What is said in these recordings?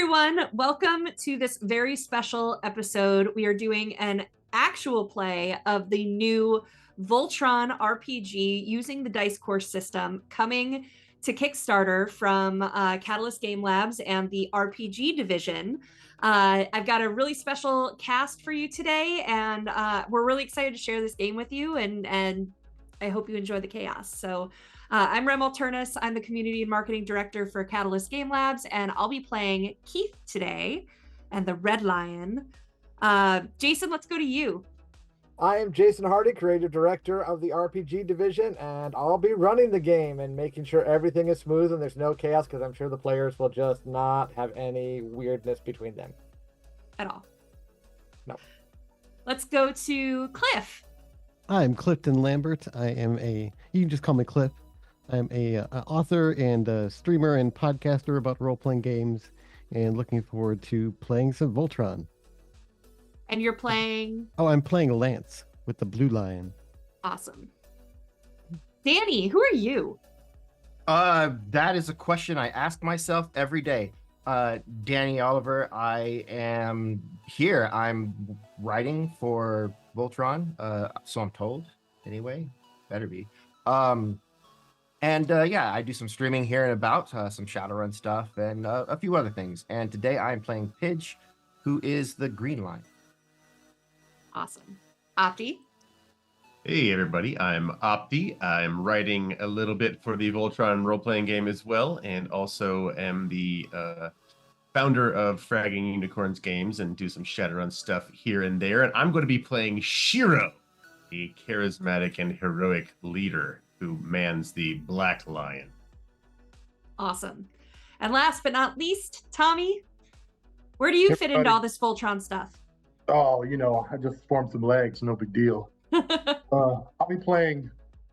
everyone. Welcome to this very special episode. We are doing an actual play of the new Voltron RPG using the dice course system, coming to Kickstarter from Catalyst Game Labs and the RPG division. I've got a really special cast for you today, and we're really excited to share this game with you, and I hope you enjoy the chaos. So I'm Rem Alternis. I'm the Community and Marketing Director for Catalyst Game Labs, and I'll be playing Keith today and the Red Lion. Jason, let's go to you. I am Jason Hardy, Creative Director of the RPG Division, and I'll be running the game and making sure everything is smooth and there's no chaos, because I'm sure the players will just not have any weirdness between them. At all. No. Let's go to Cliff. I'm Clifton Lambert. You can just call me Cliff. I'm a author and a streamer and podcaster about role-playing games, and looking forward to playing some Voltron. And you're playing? Oh, I'm playing Lance with the Blue Lion. Awesome. Danny, who are you? That is a question I ask myself every day. Danny Oliver, I am here. I'm writing for Voltron, so I'm told, anyway. Better be. Yeah, I do some streaming here and about, some Shadowrun stuff, and a few other things. And today I'm playing Pidge, who is the Green Line. Awesome. Opti? Hey everybody, I'm Opti. I'm writing a little bit for the Voltron role-playing game as well, and also am the founder of Fragging Unicorns Games and do some Shadowrun stuff here and there. And I'm going to be playing Shiro, a charismatic and heroic leader who mans the Black Lion. Awesome. And last but not least, Tommy, where do you fit into all this Voltron stuff? Oh, I just formed some legs, no big deal. I'll be playing.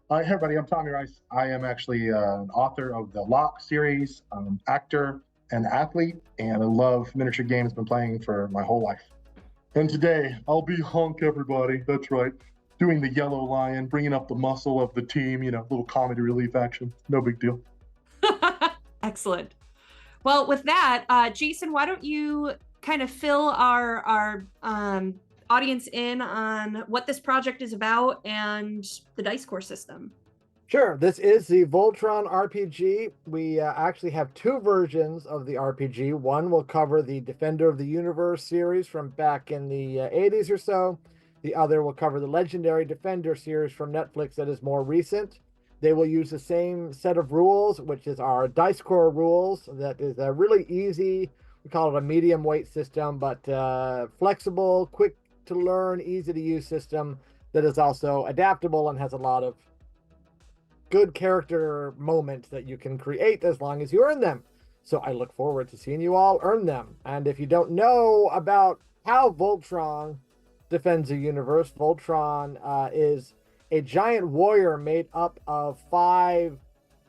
Hey everybody, I'm Tommy Rice. I am actually an author of the Lock series. I'm an actor and athlete, and I love miniature games. Been playing for my whole life. And today, I'll be Hunk, everybody. That's right. Doing the Yellow Lion, bringing up the muscle of the team, little comedy relief action. No big deal. Excellent. Well, with that, Jason, why don't you kind of fill our audience in on what this project is about and the dice course system? Sure. This is the Voltron RPG. We actually have two versions of the RPG. One will cover the Defender of the Universe series from back in the 80s or so. The other will cover the Legendary Defender series from Netflix that is more recent. They will use the same set of rules, which is our dice core rules. That is really easy. We call it a medium weight system, but flexible, quick to learn, easy to use system that is also adaptable and has a lot of good character moments that you can create as long as you earn them. So I look forward to seeing you all earn them. And if you don't know about how Voltron defends the universe, Voltron is a giant warrior made up of 5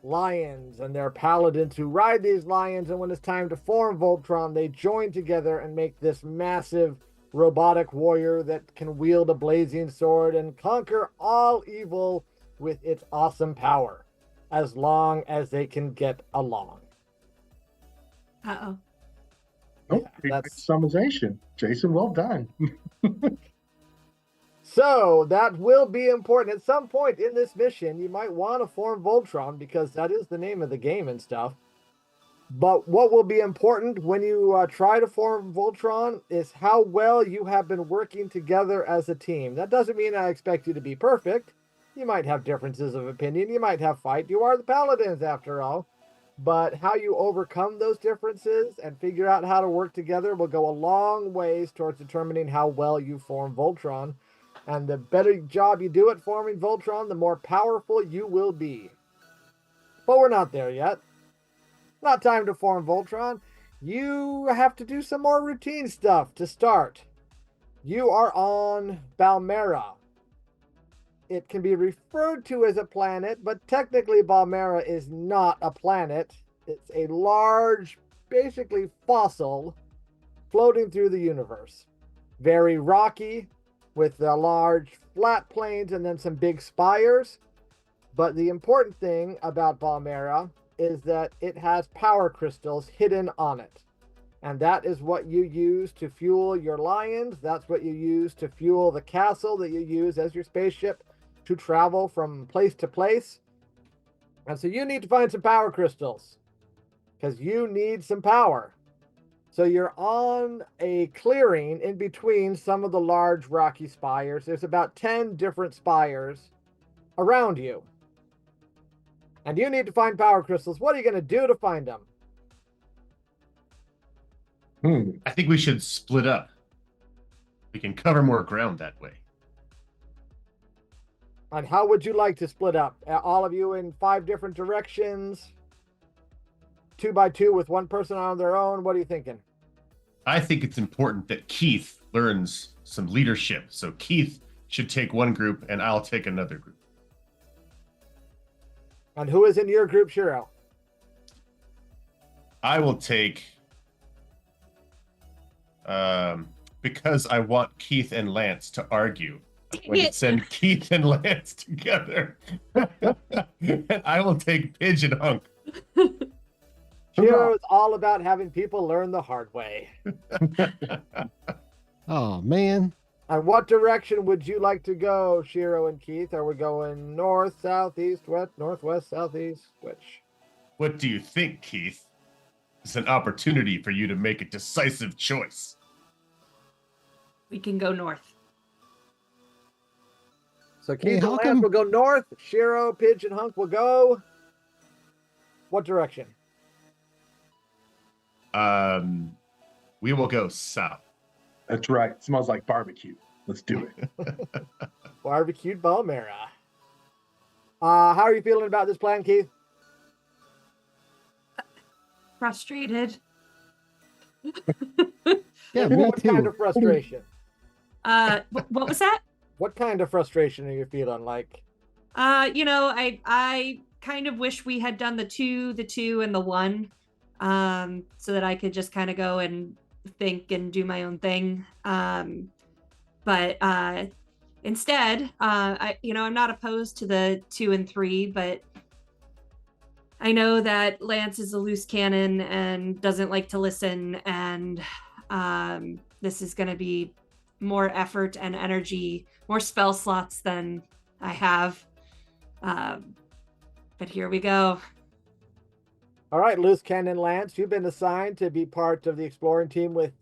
lions and their paladins who ride these lions, and when it's time to form Voltron, they join together and make this massive robotic warrior that can wield a blazing sword and conquer all evil with its awesome power, as long as they can get along. Uh-oh. Oh, that's summarization. Jason, well done. So that will be important. At some point in this mission, you might want to form Voltron, because that is the name of the game and stuff. But what will be important when you try to form Voltron is how well you have been working together as a team. That doesn't mean I expect you to be perfect. You might have differences of opinion. You might have fight. You are the paladins, after all. But how you overcome those differences and figure out how to work together will go a long ways towards determining how well you form Voltron. And the better job you do at forming Voltron, the more powerful you will be. But we're not there yet. Not time to form Voltron. You have to do some more routine stuff to start. You are on Balmera. It can be referred to as a planet, but technically Balmera is not a planet. It's a large, basically fossil, floating through the universe. Very rocky, with large flat plains and then some big spires. But the important thing about Balmera is that it has power crystals hidden on it. And that is what you use to fuel your lions. That's what you use to fuel the castle that you use as your spaceship to travel from place to place. And so you need to find some power crystals because you need some power. So you're on a clearing in between some of the large rocky spires. There's about 10 different spires around you. And you need to find power crystals. What are you going to do to find them? I think we should split up. We can cover more ground that way. And how would you like to split up? All of you in 5 different directions? 2 by 2 with one person on their own? What are you thinking? I think it's important that Keith learns some leadership. So Keith should take one group and I'll take another group. And who is in your group, Shiro? I will take... because I want Keith and Lance to argue. We can send Keith and Lance together. And I will take Pidge and Hunk. Shiro is all about having people learn the hard way. Oh, man. And what direction would you like to go, Shiro and Keith? Are we going north, south, east, west, northwest, southeast? Which? What do you think, Keith? It's an opportunity for you to make a decisive choice. We can go north. So Keith and Lance will go north. Shiro, Pidge, and Hunk will go... What direction? We will go south. That's right. Smells like barbecue. Let's do it. Barbecued Balmera. How are you feeling about this plan, Keith? Frustrated. Yeah, me What too. kind of frustration? What was that? What kind of frustration are you feeling like? I kind of wish we had done the 2, and the 1, so that I could just kind of go and think and do my own thing. But instead, I'm not opposed to the 2 and 3, but I know that Lance is a loose cannon and doesn't like to listen, and this is going to be more effort and energy, more spell slots than I have. But here we go. All right, Loose Cannon Lance, you've been assigned to be part of the exploring team with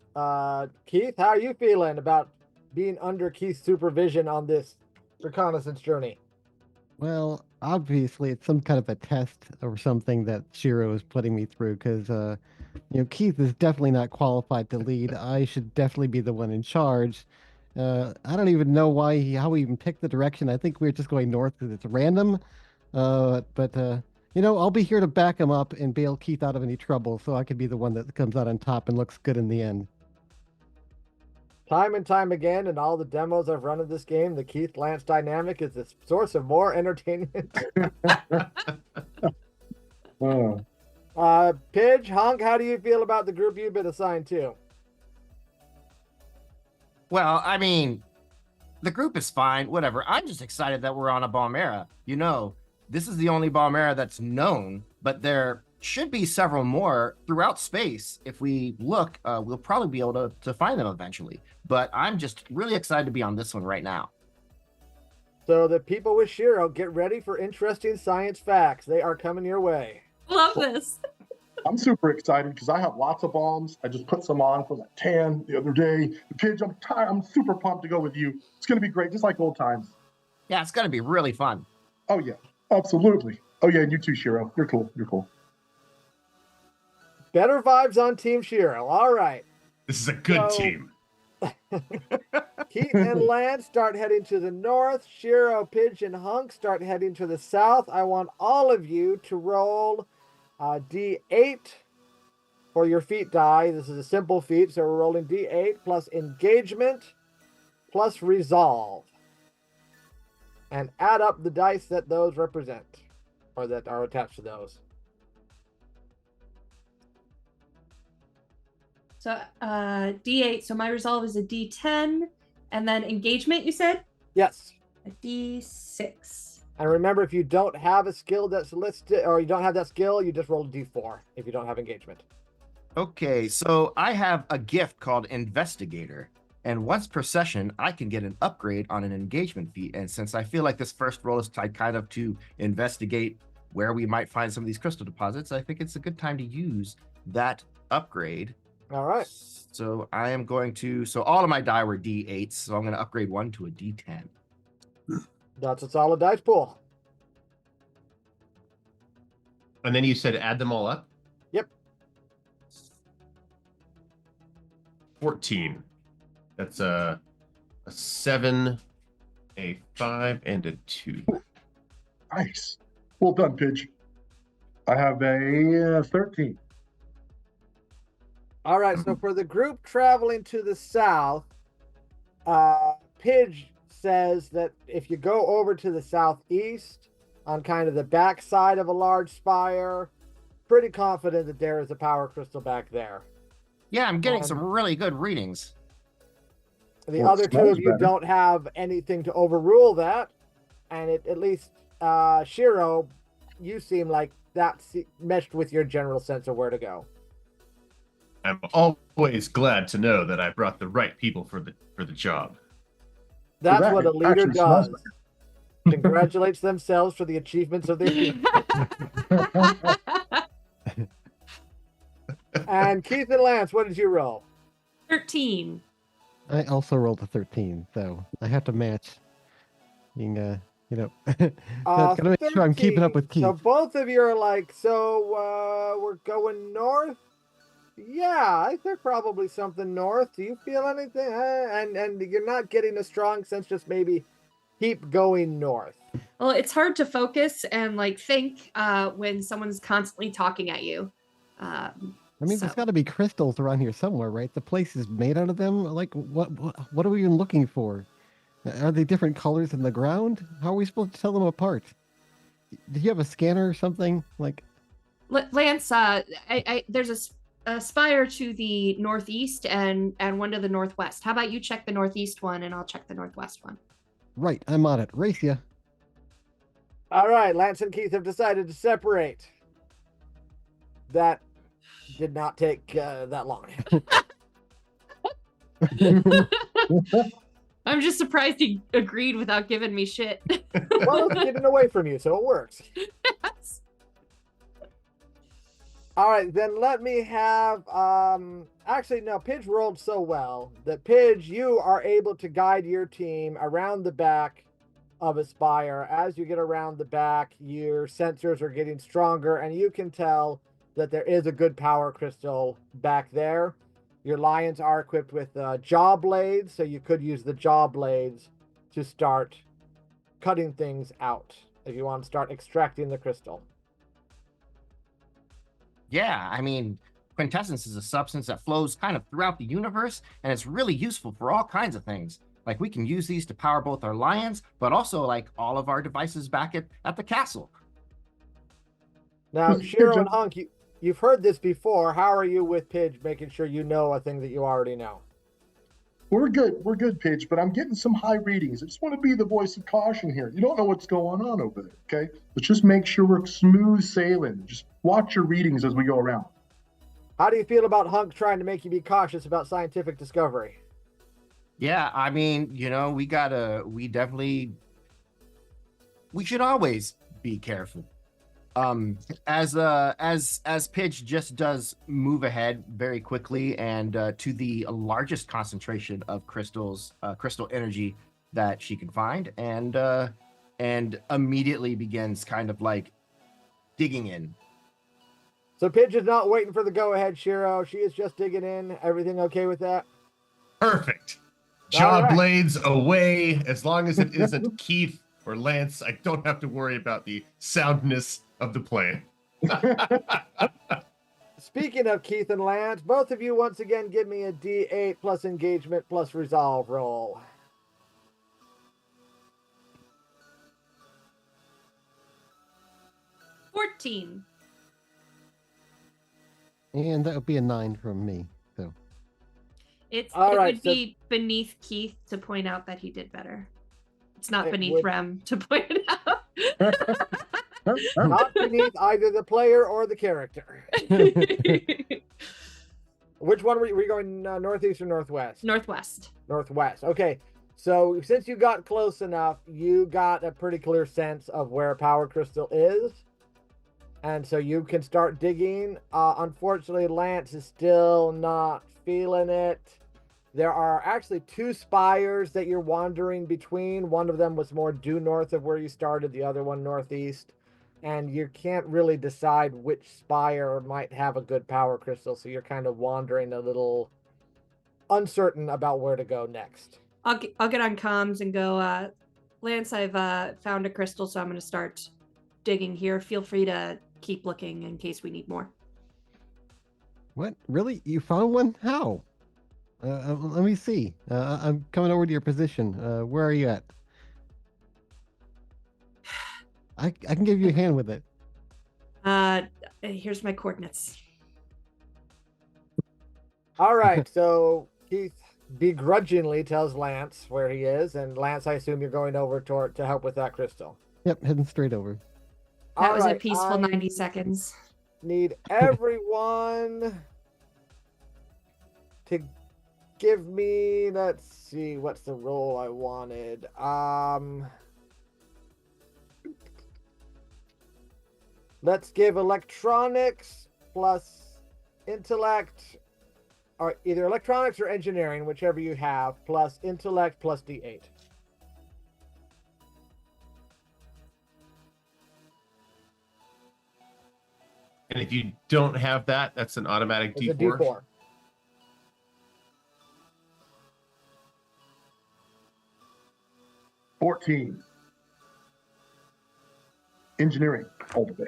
Keith. How are you feeling about being under Keith's supervision on this reconnaissance journey? Well, obviously, it's some kind of a test or something that Shiro is putting me through because, Keith is definitely not qualified to lead. I should definitely be the one in charge. I don't even know how we even picked the direction. I think we're just going north because it's random. But I'll be here to back him up and bail Keith out of any trouble so I can be the one that comes out on top and looks good in the end. Time and time again, in all the demos I've run of this game, the Keith Lance dynamic is the source of more entertainment. Pidge, Hunk, how do you feel about the group you've been assigned to? Well, I mean, the group is fine, whatever. I'm just excited that we're on a Balmera. This is the only Balmera that's known, but there should be several more throughout space. If we look, we'll probably be able to find them eventually. But I'm just really excited to be on this one right now. So the people with Shiro, get ready for interesting science facts. They are coming your way. Love this. I'm super excited because I have lots of bombs. I just put some on for that tan the other day. Pidge, I'm tired. I'm super pumped to go with you. It's going to be great, just like old times. Yeah, it's going to be really fun. Oh, yeah, absolutely. Oh, yeah, and you too, Shiro. You're cool. You're cool. Better vibes on Team Shiro. All right. This is a good team. Keith and Lance start heading to the north. Shiro, Pidge, and Hunk start heading to the south. I want all of you to roll D8 for your feat die. This is a simple feat, so we're rolling D8 plus engagement plus resolve. And add up the dice that those represent, or that are attached to those. So D8. So my resolve is a D10, and then engagement, you said? Yes. A D6. And remember, if you don't have a skill that's listed, or you don't have that skill, you just roll a D4 if you don't have engagement. Okay, so I have a gift called Investigator, and once per session, I can get an upgrade on an engagement feat. And since I feel like this first roll is tied kind of to investigate where we might find some of these crystal deposits, I think it's a good time to use that upgrade. All right. So I am going to, so all of my die were D8s, so I'm going to upgrade one to a D10. That's a solid dice pool. And then you said add them all up? Yep. 14. That's a 7, a 5, and a 2. Nice. Well done, Pidge. I have a 13. All right, so for the group traveling to the south, Pidge says that if you go over to the southeast on kind of the back side of a large spire, pretty confident that there is a power crystal back there. Yeah, I'm getting some really good readings. The Well, it other two smells of you better. don't have anything to overrule that, and at least Shiro, you seem like that meshed with your general sense of where to go. I'm always glad to know that I brought the right people for the job. That's that what a it leader actually smells does. Congratulates themselves for the achievements of their team. And Keith and Lance, what did you roll? 13. I also rolled a 13, so I have to match. Being, gotta make sure I'm keeping up with 13. Keith. So both of you are like, we're going north? Yeah, I think there's probably something north. Do you feel anything? And you're not getting a strong sense, just maybe keep going north. Well, it's hard to focus and think when someone's constantly talking at you. There's got to be crystals around here somewhere, right? The place is made out of them. Like, what are we even looking for? Are they different colors in the ground? How are we supposed to tell them apart? Do you have a scanner or something? Lance, there's a spire to the northeast and one to the northwest. How about you check the northeast one and I'll check the northwest one? Right, I'm on it. Race ya. All right, Lance and Keith have decided to separate. That did not take that long. I'm just surprised he agreed without giving me shit. Well, it's getting away from you, so it works. Yes. All right, then let me have. Actually, no, Pidge rolled so well that Pidge, you are able to guide your team around the back of a spire. As you get around the back, your sensors are getting stronger, and you can tell that there is a good power crystal back there. Your lions are equipped with jaw blades, so you could use the jaw blades to start cutting things out if you want to start extracting the crystal. Yeah, I mean, quintessence is a substance that flows kind of throughout the universe, and it's really useful for all kinds of things. Like, we can use these to power both our lions, but also, all of our devices back at the castle. Now, Shiro and Hunk, you've heard this before. How are you with Pidge, making sure you know a thing that you already know? We're good, Pidge, but I'm getting some high readings. I just want to be the voice of caution here. You don't know what's going on over there, okay? Let's just make sure we're smooth sailing. Just watch your readings as we go around. How do you feel about Hunk trying to make you be cautious about scientific discovery? Yeah, I mean, we should always be careful. As Pidge just does move ahead very quickly and to the largest concentration of crystal energy that she can find, and immediately begins kind of digging in. So Pidge is not waiting for the go-ahead, Shiro. She is just digging in. Everything okay with that? Perfect. All Jaw right. blades away. As long as it isn't Keith or Lance, I don't have to worry about the soundness of the plan. Speaking of Keith and Lance, both of you once again give me a D8 plus engagement plus resolve roll. $14. And that would be a 9 from me. So It right, would be beneath Keith to point out that he did better. It's not It beneath would- Rem to point it out. Not beneath either the player or the character. Which one were you going, northeast or northwest? Northwest. Northwest. Okay. So since you got close enough, you got a pretty clear sense of where Power Crystal is. And so you can start digging. Unfortunately, Lance is still not feeling it. There are actually 2 spires that you're wandering between. One of them was more due north of where you started, the other one northeast. And you can't really decide which spire might have a good power crystal, so you're kind of wandering a little uncertain about where to go next. I'll get on comms and go, Lance, I've found a crystal, so I'm going to start digging here. Feel free to keep looking in case we need more. What? Really? You found one? How? Let me see. I'm coming over to your position. Where are you at? I can give you a hand with it. Here's my coordinates. All right, so Keith begrudgingly tells Lance where he is, and Lance, I assume you're going over to help with that crystal. Yep, heading straight over. That was a peaceful 90 seconds. Need everyone to give me, let's see, what's the role I wanted? Let's give electronics plus intellect, or either electronics or engineering, whichever you have, plus intellect plus D8. And if you don't have that, that's an automatic It's a D4. D4. $14. Engineering all the way.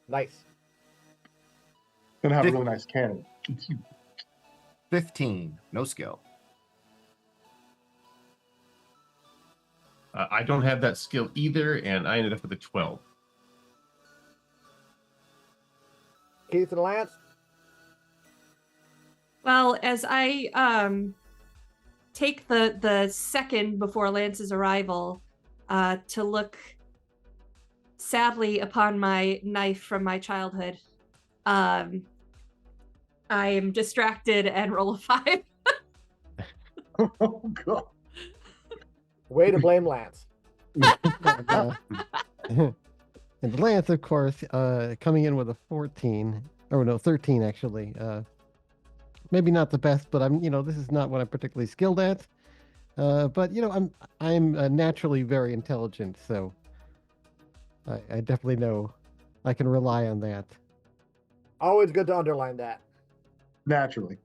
Nice. Gonna have a really nice cannon. 15. No skill. I don't have that skill either, and I ended up with a 12. Keith and Lance? Well, as I take the second before Lance's arrival to look sadly upon my knife from my childhood, I am distracted and roll a 5. Oh, God. Way to blame Lance. And Lance, of course, coming in with a 14, or no, 13 actually. Maybe not the best, but this is not what I'm particularly skilled at. But I'm naturally very intelligent, so I definitely know I can rely on that. Always good to underline that. Naturally.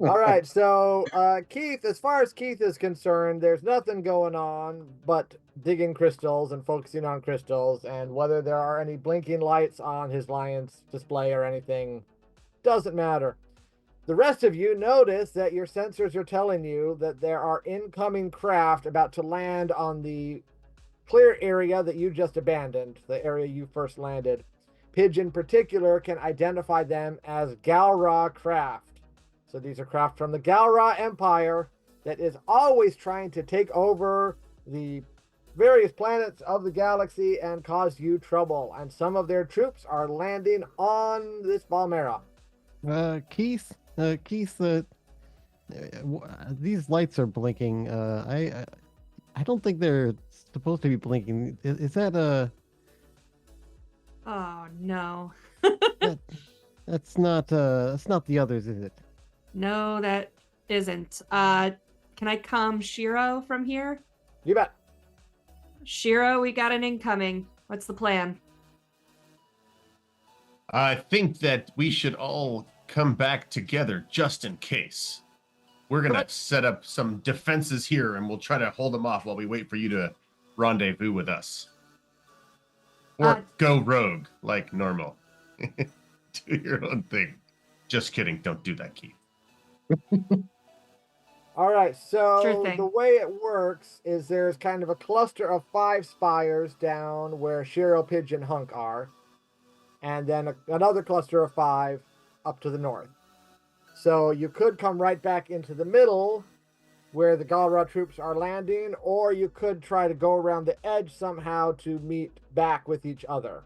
All right, so Keith, as far as Keith is concerned, there's nothing going on but digging crystals and focusing on crystals, and whether there are any blinking lights on his lion's display or anything doesn't matter. The rest of you notice that your sensors are telling you that there are incoming craft about to land on the clear area that you just abandoned, the area you first landed. Pidge in particular can identify them as Galra craft. So these are craft from the Galra Empire that is always trying to take over the various planets of the galaxy and cause you trouble. And some of their troops are landing on this Valmera. Keith, these lights are blinking. I don't think they're supposed to be blinking. Is that a? Oh no. That's not the others, is it? No, that isn't. Can I come Shiro from here? You bet. Shiro, we got an incoming. What's the plan? I think that we should all come back together just in case. We're going to set up some defenses here, and we'll try to hold them off while we wait for you to rendezvous with us. Or go rogue, like normal. Do your own thing. Just kidding. Don't do that, Keith. All right, so Sure thing. the way it works is there's kind of a cluster of 5 spires down where Shiro, Pidge, and Hunk are, and then another cluster of 5 up to the north. So you could come right back into the middle where the Galra troops are landing, or you could try to go around the edge somehow to meet back with each other.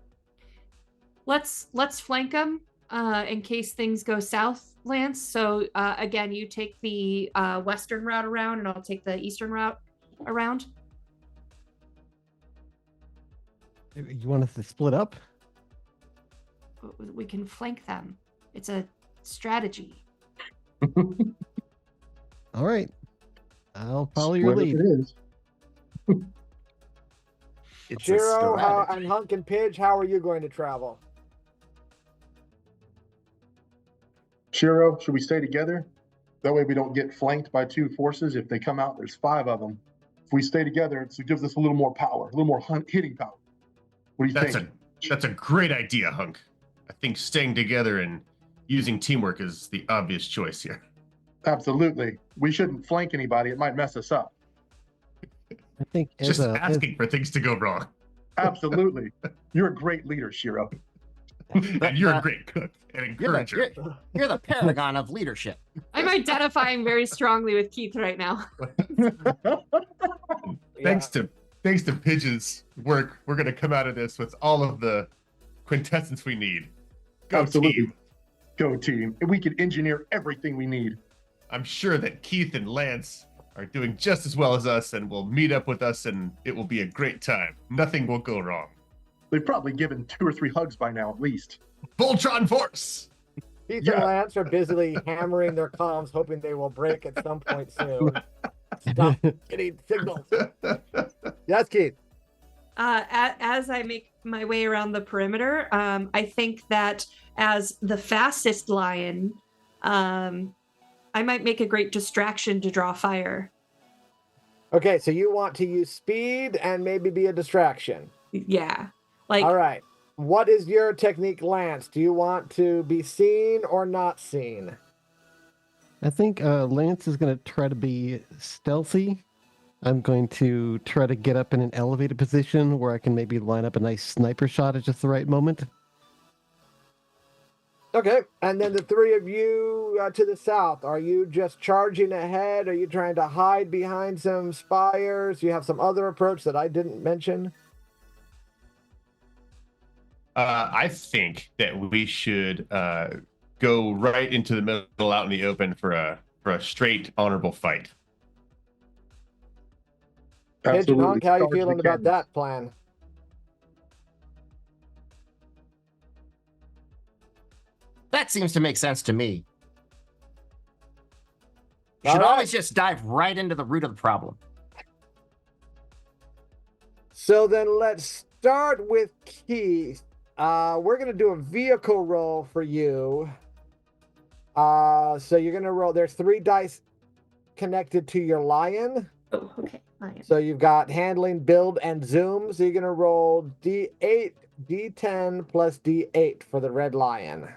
Let's flank them. in case things go south, Lance. So again, you take the western route around, and I'll take the eastern route around. You want us to split up? We can flank them. It's a strategy. All right. I'll follow your Split lead. it is. It's a Shiro strategy. and Hunk and Pidge, how are you going to travel? Shiro, should we stay together? That way we don't get flanked by two forces. If they come out, there's 5 of them. If we stay together, it gives us a little more power, a little more hitting power. What do you think? That's a great idea, Hunk. I think staying together and using teamwork is the obvious choice here. Absolutely. We shouldn't flank anybody. It might mess us up. I think Just asking for things to go wrong. Absolutely. You're a great leader, Shiro. And you're a great cook and encourager. You're the paragon of leadership. I'm identifying very strongly with Keith right now. Thanks to Pigeon's work, we're gonna come out of this with all of the quintessence we need. Go Absolutely. team. Go team. And we can engineer everything we need. I'm sure that Keith and Lance are doing just as well as us and will meet up with us, and it will be a great time. Nothing will go wrong. They've probably given 2 or 3 hugs by now, at least. Voltron Force! Keith Yeah. and Lance are busily hammering their comms, hoping they will break at some point soon. Stop getting signals. Yes, Keith. As I make my way around the perimeter, I think that as the fastest lion, I might make a great distraction to draw fire. Okay, so you want to use speed and maybe be a distraction. Yeah. Like, All right. What is your technique, Lance? Do you want to be seen or not seen? I think Lance is going to try to be stealthy. I'm going to try to get up in an elevated position where I can maybe line up a nice sniper shot at just the right moment. Okay, and then the 3 of you to the south, are you just charging ahead? Are you trying to hide behind some spires? You have some other approach that I didn't mention? I think that we should go right into the middle, out in the open for a straight, honorable fight. Pidge and Hunk, how are you Charge the feeling about cannons. that plan? That seems to make sense to me. You All should right. always just dive right into the root of the problem. So then let's start with Keith. We're going to do a vehicle roll for you. So you're going to roll. There's 3 dice connected to your lion. oh, okay. Lion. So you've got handling, build, and zoom. So you're going to roll D8, D10 plus D8 for the red lion.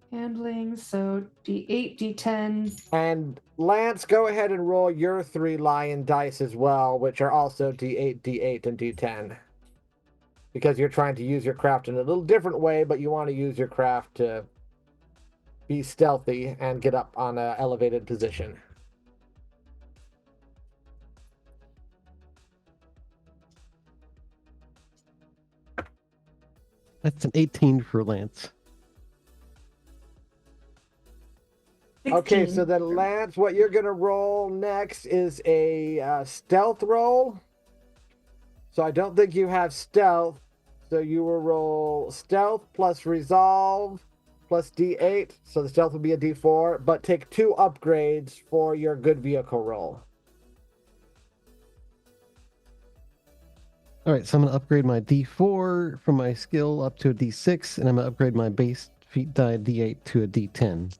Handling, so D8, D10. And Lance, go ahead and roll your 3 lion dice as well, which are also D8, D8, and D10. Because you're trying to use your craft in a little different way, but you want to use your craft to be stealthy and get up on an elevated position. That's an 18 for Lance. Okay, 16. so then Lance, what you're going to roll next is a stealth roll. So I don't think you have stealth. So you will roll stealth plus resolve plus D8. So the stealth will be a D4, but take 2 upgrades for your good vehicle roll. All right, so I'm going to upgrade my D4 from my skill up to a D6, and I'm going to upgrade my base feat die D8 to a D10.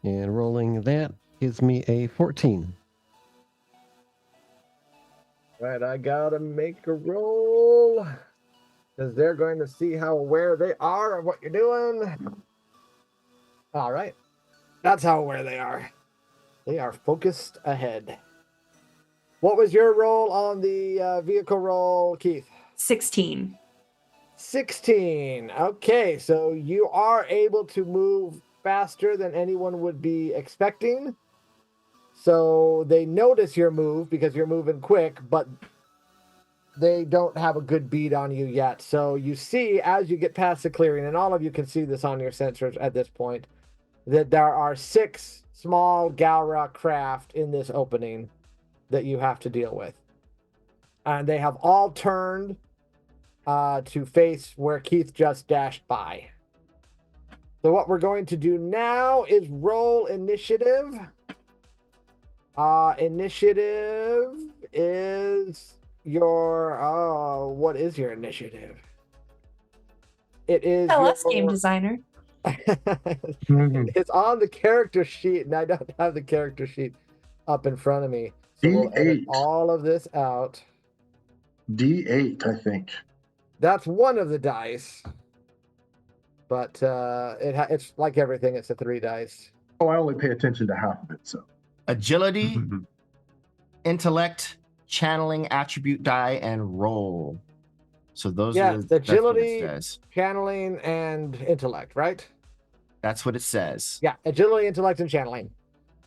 And rolling that gives me a 14. Right, I gotta make a roll because they're going to see how aware they are of what you're doing. All right, that's how aware they are. They are focused ahead. What was your roll on the vehicle roll, Keith? 16. 16. Okay, so you are able to move faster than anyone would be expecting. So they notice your move because you're moving quick, but they don't have a good bead on you yet. So you see, as you get past the clearing, and all of you can see this on your sensors at this point, that there are 6 small Galra craft in this opening that you have to deal with. And they have all turned to face where Keith just dashed by. So what we're going to do now is roll initiative. Initiative is your what is your initiative? It is Tell us, game designer. It's on the character sheet, and I don't have the character sheet up in front of me. So we'll edit D8. all of this out. D8, I think. That's one of the dice, but it's like everything. It's a 3 dice. Oh, I only pay attention to half of it, so. Agility, intellect, channeling attribute die, and roll. So those are Yes, that's what agility, it says. channeling, and intellect, right? That's what it says. Yeah, agility, intellect, and channeling.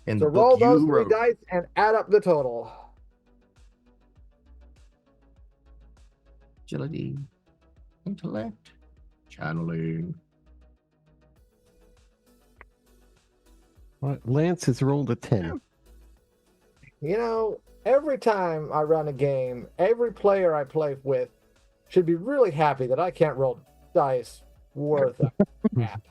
In So the roll book those you 3 wrote. dice and add up the total. Agility, intellect, channeling. All right, Lance has rolled a 10. You know, every time I run a game, every player I play with should be really happy that I can't roll dice worth of crap.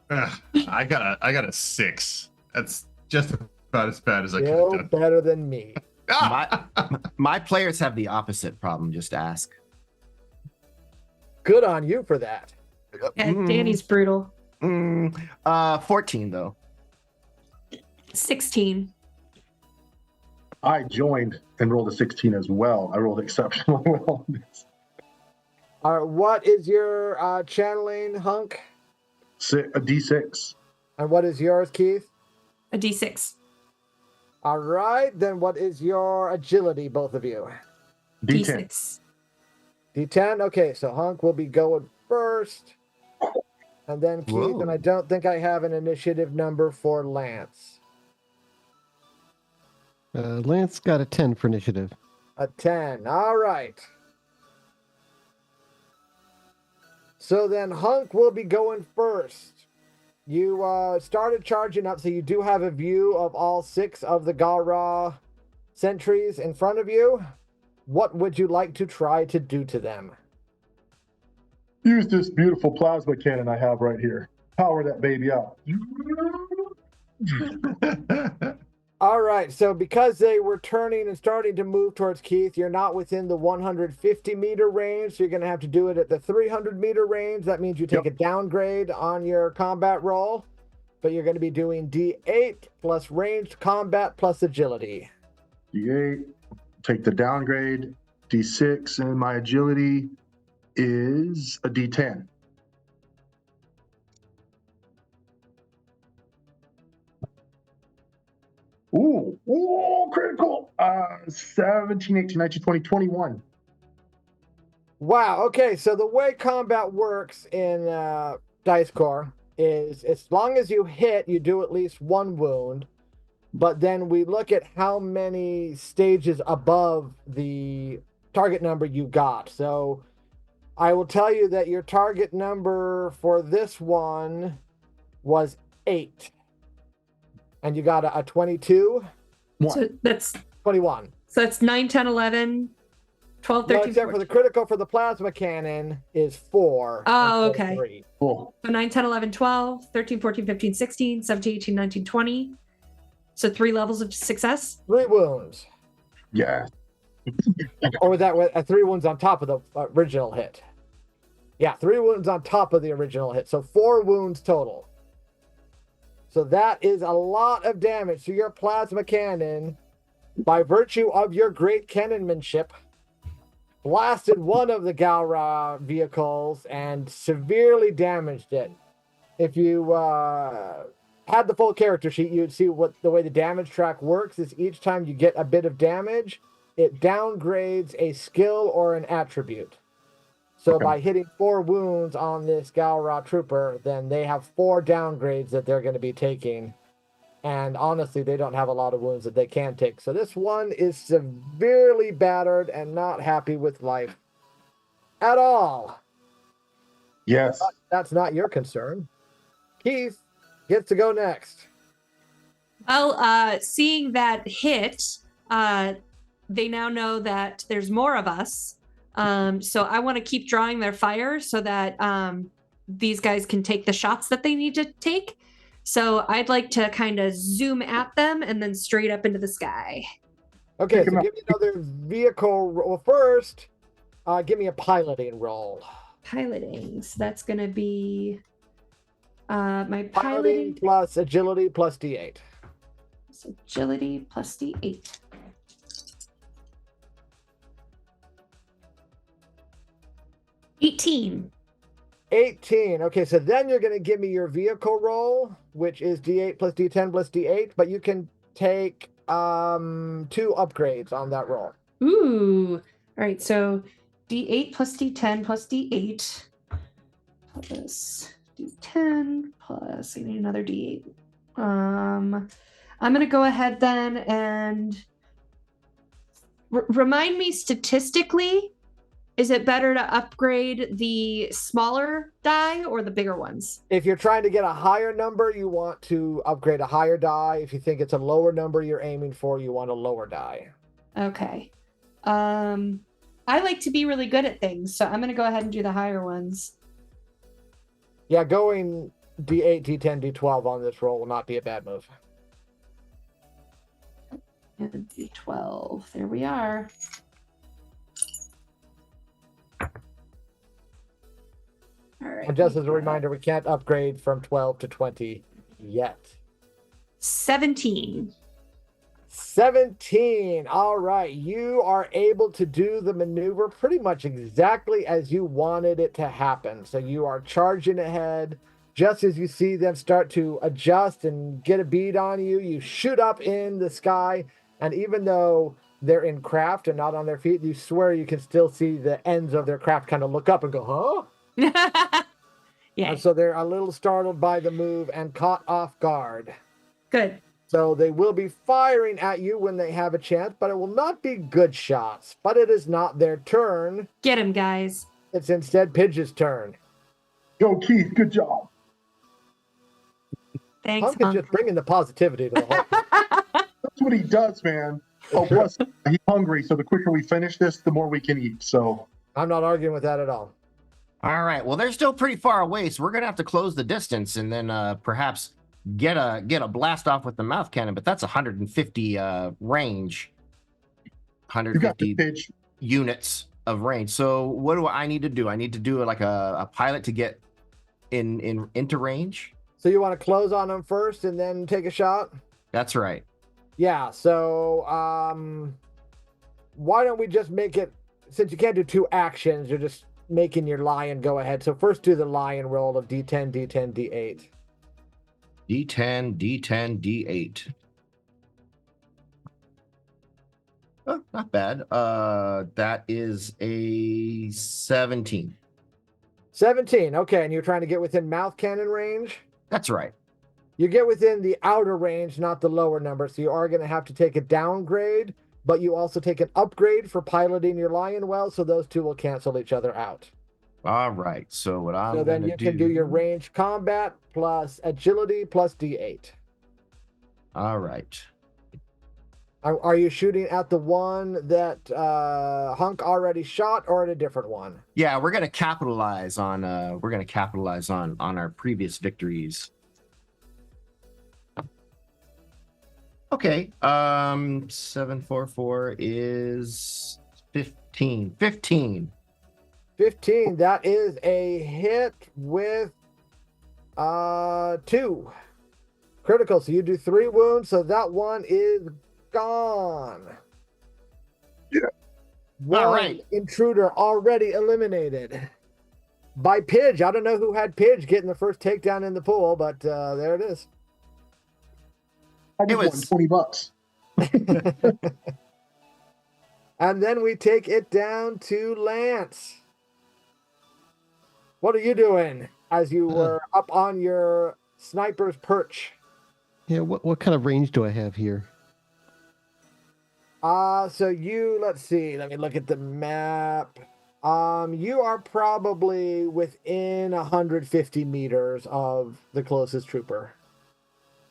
I got a 6. That's just about as bad as I could have Still done. better than me. My players have the opposite problem. Just ask. Good on you for that. Yeah, Danny's brutal. 14 though. 16. I joined and rolled a 16 as well. I rolled exceptionally well on this. All right, what is your channeling, Hunk? A D6. And what is yours, Keith? A D6. All right, then what is your agility, both of you? D10. D6. D10? Okay, so Hunk will be going first. And then Keith, Whoa. and I don't think I have an initiative number for Lance. Lance got a 10 for initiative. A 10. All right. So then Hunk will be going first. You started charging up, so you do have a view of all 6 of the Galra sentries in front of you. What would you like to try to do to them? Use this beautiful plasma cannon I have right here. Power that baby up. All right, so because they were turning and starting to move towards Keith, you're not within the 150-meter range, so you're going to have to do it at the 300-meter range. That means you take a downgrade on your combat roll, but you're going to be doing D8 plus ranged combat plus agility. D8. Take the downgrade. D6, and my agility is a D10. Ooh, critical. 17, 18, 19, 20, 21. Wow, okay, so the way combat works in Dice Core is as long as you hit, you do at least 1 wound, but then we look at how many stages above the target number you got. So I will tell you that your target number for this one was 8. And you got a 22? So that's 21. so that's 9, 10, 11, 12, No, 13, except for 14. the critical for the plasma cannon is 4. Oh, instead of okay. 3. Cool. So 9, 10, 11, 12, 13, 14, 15, 16, 17, 18, 19, 20. So 3 levels of success. 3 wounds. Yeah. Or was that 3 wounds on top of the original hit? Yeah, 3 wounds on top of the original hit. So 4 wounds total. So that is a lot of damage. So your plasma cannon, by virtue of your great cannonmanship, blasted one of the Galra vehicles and severely damaged it. If you had the full character sheet, you'd see what the way the damage track works is each time you get a bit of damage, it downgrades a skill or an attribute. So Okay. by hitting 4 wounds on this Galra trooper, then they have 4 downgrades that they're going to be taking And honestly, they don't have a lot of wounds that they can take. So this one is severely battered and not happy with life at all. Yes. That's not your concern. Keith gets to go next. Well, seeing that hit, they now know that there's more of us. So I want to keep drawing their fire so that these guys can take the shots that they need to take. So I'd like to kind of zoom at them and then straight up into the sky. Okay, so give me another vehicle roll. Well, first, give me a piloting roll. Piloting. So that's going to be my Piloting plus agility plus D8. So agility plus D8. $18. 18. Okay, so then you're going to give me your vehicle roll, which is D8 plus D10 plus D8, but you can take 2 upgrades on that roll. Ooh. All right, so D8 plus D10 plus D8 plus D10 plus, I need another D8. I'm going to go ahead then and remind me statistically, is it better to upgrade the smaller die or the bigger ones? If you're trying to get a higher number, you want to upgrade a higher die. If you think it's a lower number you're aiming for, you want a lower die. Okay. I like to be really good at things, so I'm going to go ahead and do the higher ones. Yeah, going D8, D10, D12 on this roll will not be a bad move. And D12. There we are. All right. And just as a reminder, we can't upgrade from 12 to 20 yet. 17. 17. All right. You are able to do the maneuver pretty much exactly as you wanted it to happen. So you are charging ahead. Just as you see them start to adjust and get a bead on you, you shoot up in the sky. And even though they're in craft and not on their feet, you swear you can still see the ends of their craft kind of look up and go, huh? Yeah. And so they're a little startled by the move and caught off guard. Good. So they will be firing at you when they have a chance, but it will not be good shots. But it is not their turn. Get him, guys. It's instead Pidge's turn. Go, Keith. Good job. Thanks, Hunk is just bringing the positivity to the whole. That's what he does, man. Oh, plus he's hungry, so the quicker we finish this, the more we can eat. So I'm not arguing with that at all. All right. Well, they're still pretty far away, so we're gonna have to close the distance and then perhaps get a blast off with the mouth cannon. But that's 150 range, you got the 150 pitch. units of range. So what do I need to do? I need to do like a pilot to get into range. So you want to close on them first and then take a shot? That's right. Yeah. So why don't we just make it, since you can't do 2 actions, you're just making your lion go ahead. So first do the lion roll of D10, D10, D8. D10, D10, D8. Oh, not bad. That is a 17. 17. Okay, and you're trying to get within mouth cannon range? That's right. You get within the outer range, not the lower number. So you are going to have to take a downgrade, but you also take an upgrade for piloting your lion well. So those two will cancel each other out. All right. So what I'm So then you can do your range combat plus agility plus D8. All right. Are you shooting at the one that Hunk already shot, or at a different one? Yeah, we're gonna capitalize on our previous victories. Okay. 744 is 15. 15. 15. That is a hit with 2 critical. So you do 3 wounds. So that one is gone. Yeah. One All right. intruder already eliminated by Pidge. I don't know who had Pidge getting the first takedown in the pool, but there it is. I just won $20. And then we take it down to Lance. What are you doing as you were up on your sniper's perch? Yeah, what kind of range do I have here? Let's see. Let me look at the map. You are probably within 150 meters of the closest trooper.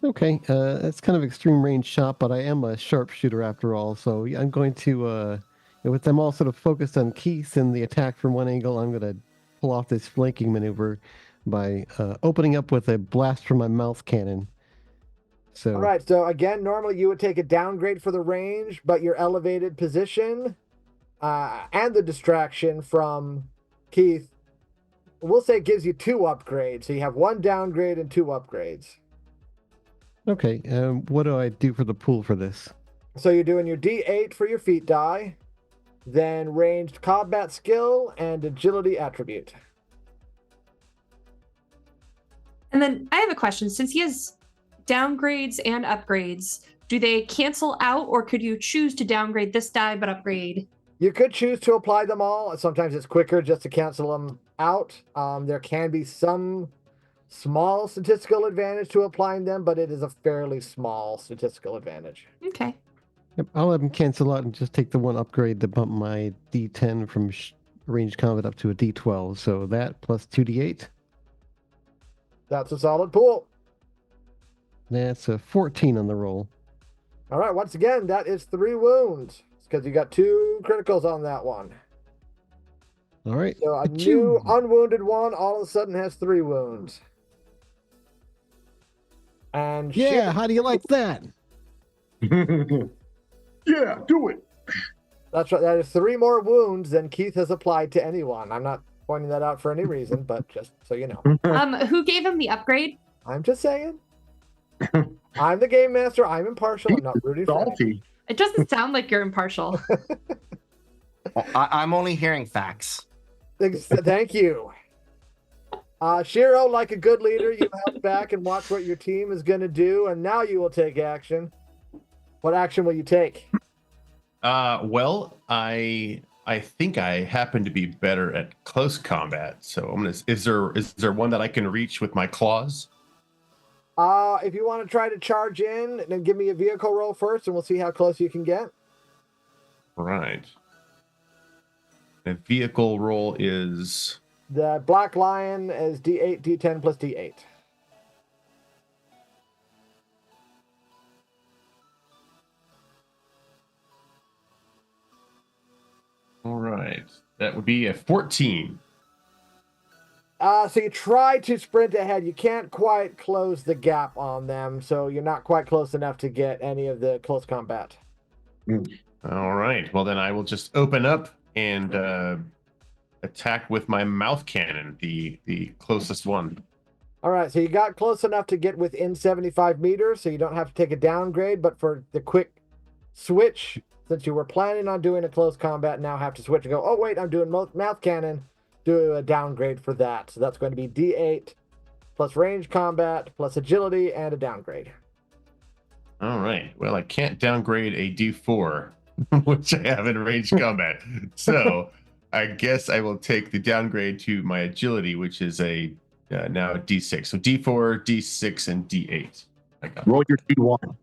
Okay, that's kind of extreme range shot, but I am a sharpshooter after all, so yeah, I'm going to, with them all sort of focused on Keith and the attack from one angle, I'm going to pull off this flanking maneuver by opening up with a blast from my mouth cannon. So, All right. So again, normally you would take a downgrade for the range, but your elevated position and the distraction from Keith, we'll say, gives you 2 upgrades. So you have 1 downgrade and 2 upgrades. okay, what do I do for the pool for this? So you're doing your D8 for your feat die, then ranged combat skill and agility attribute. And then I have a question. Since he has downgrades and upgrades, do they cancel out, or could you choose to downgrade this die but upgrade? You could choose to apply them all. Sometimes it's quicker just to cancel them out. There can be some small statistical advantage to applying them, but it is a fairly small statistical advantage. Okay. Yep, I'll let him cancel out and just take the 1 upgrade to bump my D10 from ranged combat up to a D12. So that plus 2D8. That's a solid pool. That's a 14 on the roll. All right, once again, that is 3 wounds because you got 2 criticals on that one. All right. So a Achoo. new unwounded one all of a sudden has 3 wounds. And Yeah, how do you like that? Yeah, do it. that's right. That is 3 more wounds than Keith has applied to anyone. I'm not pointing that out for any reason, but just so you know. Who gave him the upgrade? I'm just saying. I'm the game master. I'm impartial. I'm not rooting for anyone. Salty. It doesn't sound like you're impartial. I'm only hearing facts. Thank you. Shiro, like a good leader, you held back and watch what your team is going to do, and now you will take action. What action will you take? Well, I think I happen to be better at close combat. So I'm gonna. Is there one that I can reach with my claws? If you want to try to charge in, then give me a vehicle roll first, and we'll see how close you can get. Right. The vehicle roll is The Black Lion is D8, D10 plus D8. all right. That would be a 14. So you try to sprint ahead. You can't quite close the gap on them, so you're not quite close enough to get any of the close combat. All right. Well, then I will just open up and attack with my mouth cannon, the closest one. All right, so you got close enough to get within 75 meters, so you don't have to take a downgrade, but for the quick switch, since you were planning on doing a close combat, now have to switch and go, oh, wait, I'm doing mouth cannon, do a downgrade for that. So that's going to be D8 plus range combat plus agility and a downgrade. All right. Well, I can't downgrade a D4, which I have in range combat. So I guess I will take the downgrade to my agility, which is a now a D6. So D4, D6, and D8. I got Roll your D1.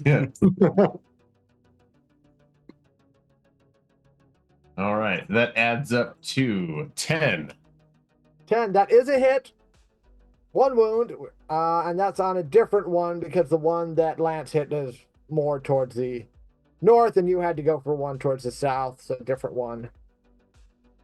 yeah. All right. That adds up to 10. 10, that is a hit. 1 wound, and that's on a different one because the one that Lance hit is more towards the north, and you had to go for one towards the south, so a different one.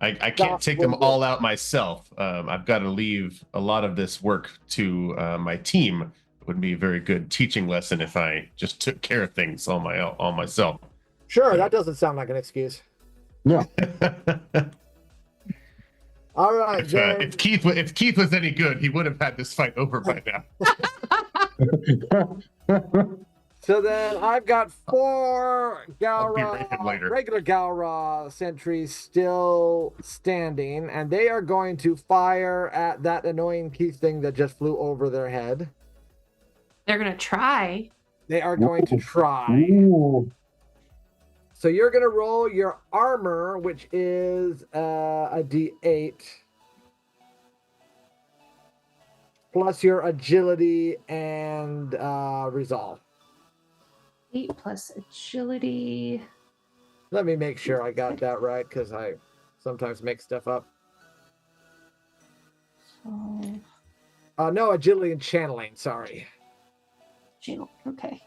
I can't take them all out myself. I've got to leave a lot of this work to my team. It would be a very good teaching lesson if I just took care of things all myself. Sure, that doesn't sound like an excuse. No. All right, then. If Keith was any good, he would have had this fight over by now. So then I've got 4 berate him later. regular Galra sentries still standing, and they are going to fire at that annoying Keith thing that just flew over their head. They're going to try. They are going to try. Ooh. So you're going to roll your armor, which is a D8, plus your agility and and resolve. 8 plus agility. Let me make sure I got that right because I sometimes make stuff up. So, No, agility and channeling. Sorry. channel. Okay.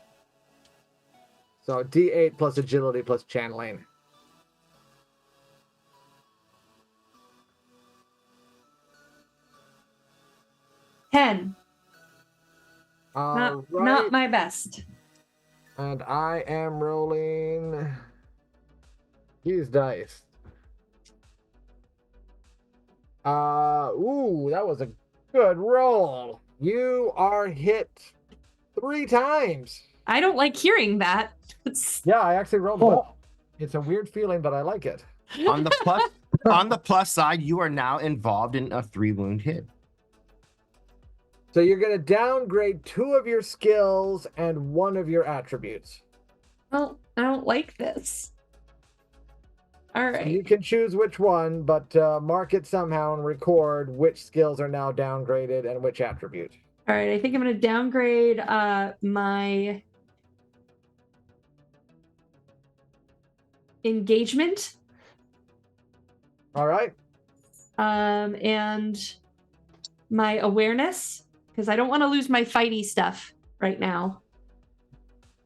So D8 plus agility plus channeling. Ten. All Not right. my best. And I am rolling these dice. Ooh, that was a good roll. You are hit 3 times. I don't like hearing that. Yeah, I actually rolled well. It's a weird feeling, but I like it. On the plus side, you are now involved in a 3-wound hit. So you're going to downgrade 2 of your skills and 1 of your attributes. Well, I don't like this. All So right. you can choose which one, but mark it somehow and record which skills are now downgraded and which attribute. All right. I think I'm going to downgrade my engagement All right. and my awareness because I don't want to lose my fighty stuff right now.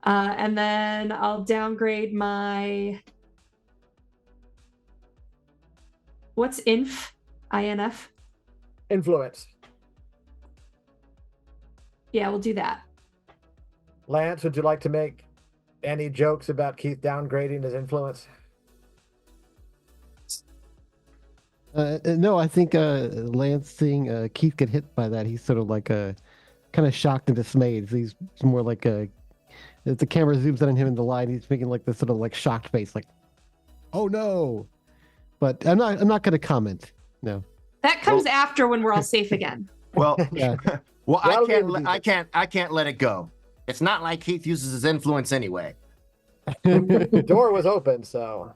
And then I'll downgrade my what's INF? Influence. Yeah, we'll do that. Lance, would you like to make any jokes about Keith downgrading his influence? No, I think Lance seeing Keith get hit by that, he's sort of like kind of shocked and dismayed. He's more like if the camera zooms in on him in the line, he's making like this sort of like shocked face, like, "Oh no!" But I'm not going to comment. No. That comes after when we're all safe again. Well, Yeah. well, That'll be I can't let it go. It's not like Keith uses his influence anyway. The door was open, so.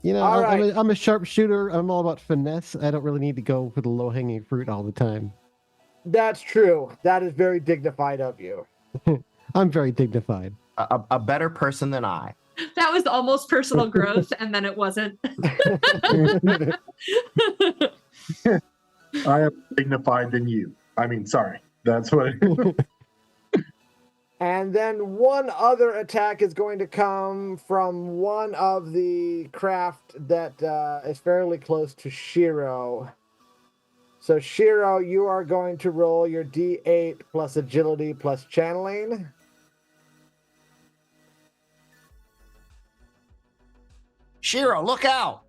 You know, All right. I'm a sharpshooter. I'm all about finesse. I don't really need to go for the low-hanging fruit all the time. That's true. That is very dignified of you. I'm very dignified. A better person than I. That was almost personal growth, and then it wasn't. I am dignified than you. I mean, sorry. That's what. And then one other attack is going to come from one of the craft that is fairly close to Shiro. So Shiro, you are going to roll your D8 plus agility plus channeling. Shiro, look out!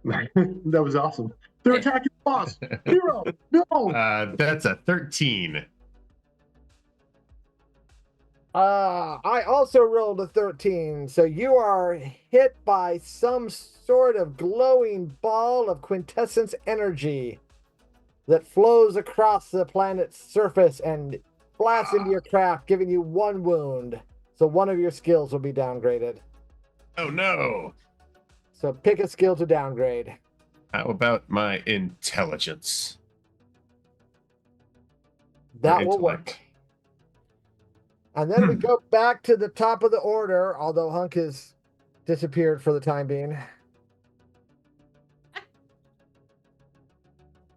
That was awesome. They're attacking the boss. Hero, no. That's a 13. I also rolled a 13, so you are hit by some sort of glowing ball of quintessence energy that flows across the planet's surface and blasts into your craft, giving you 1 wound. So 1 of your skills will be downgraded. Oh no! So pick a skill to downgrade. How about my intelligence? That will work. And then we go back to the top of the order, although Hunk has disappeared for the time being.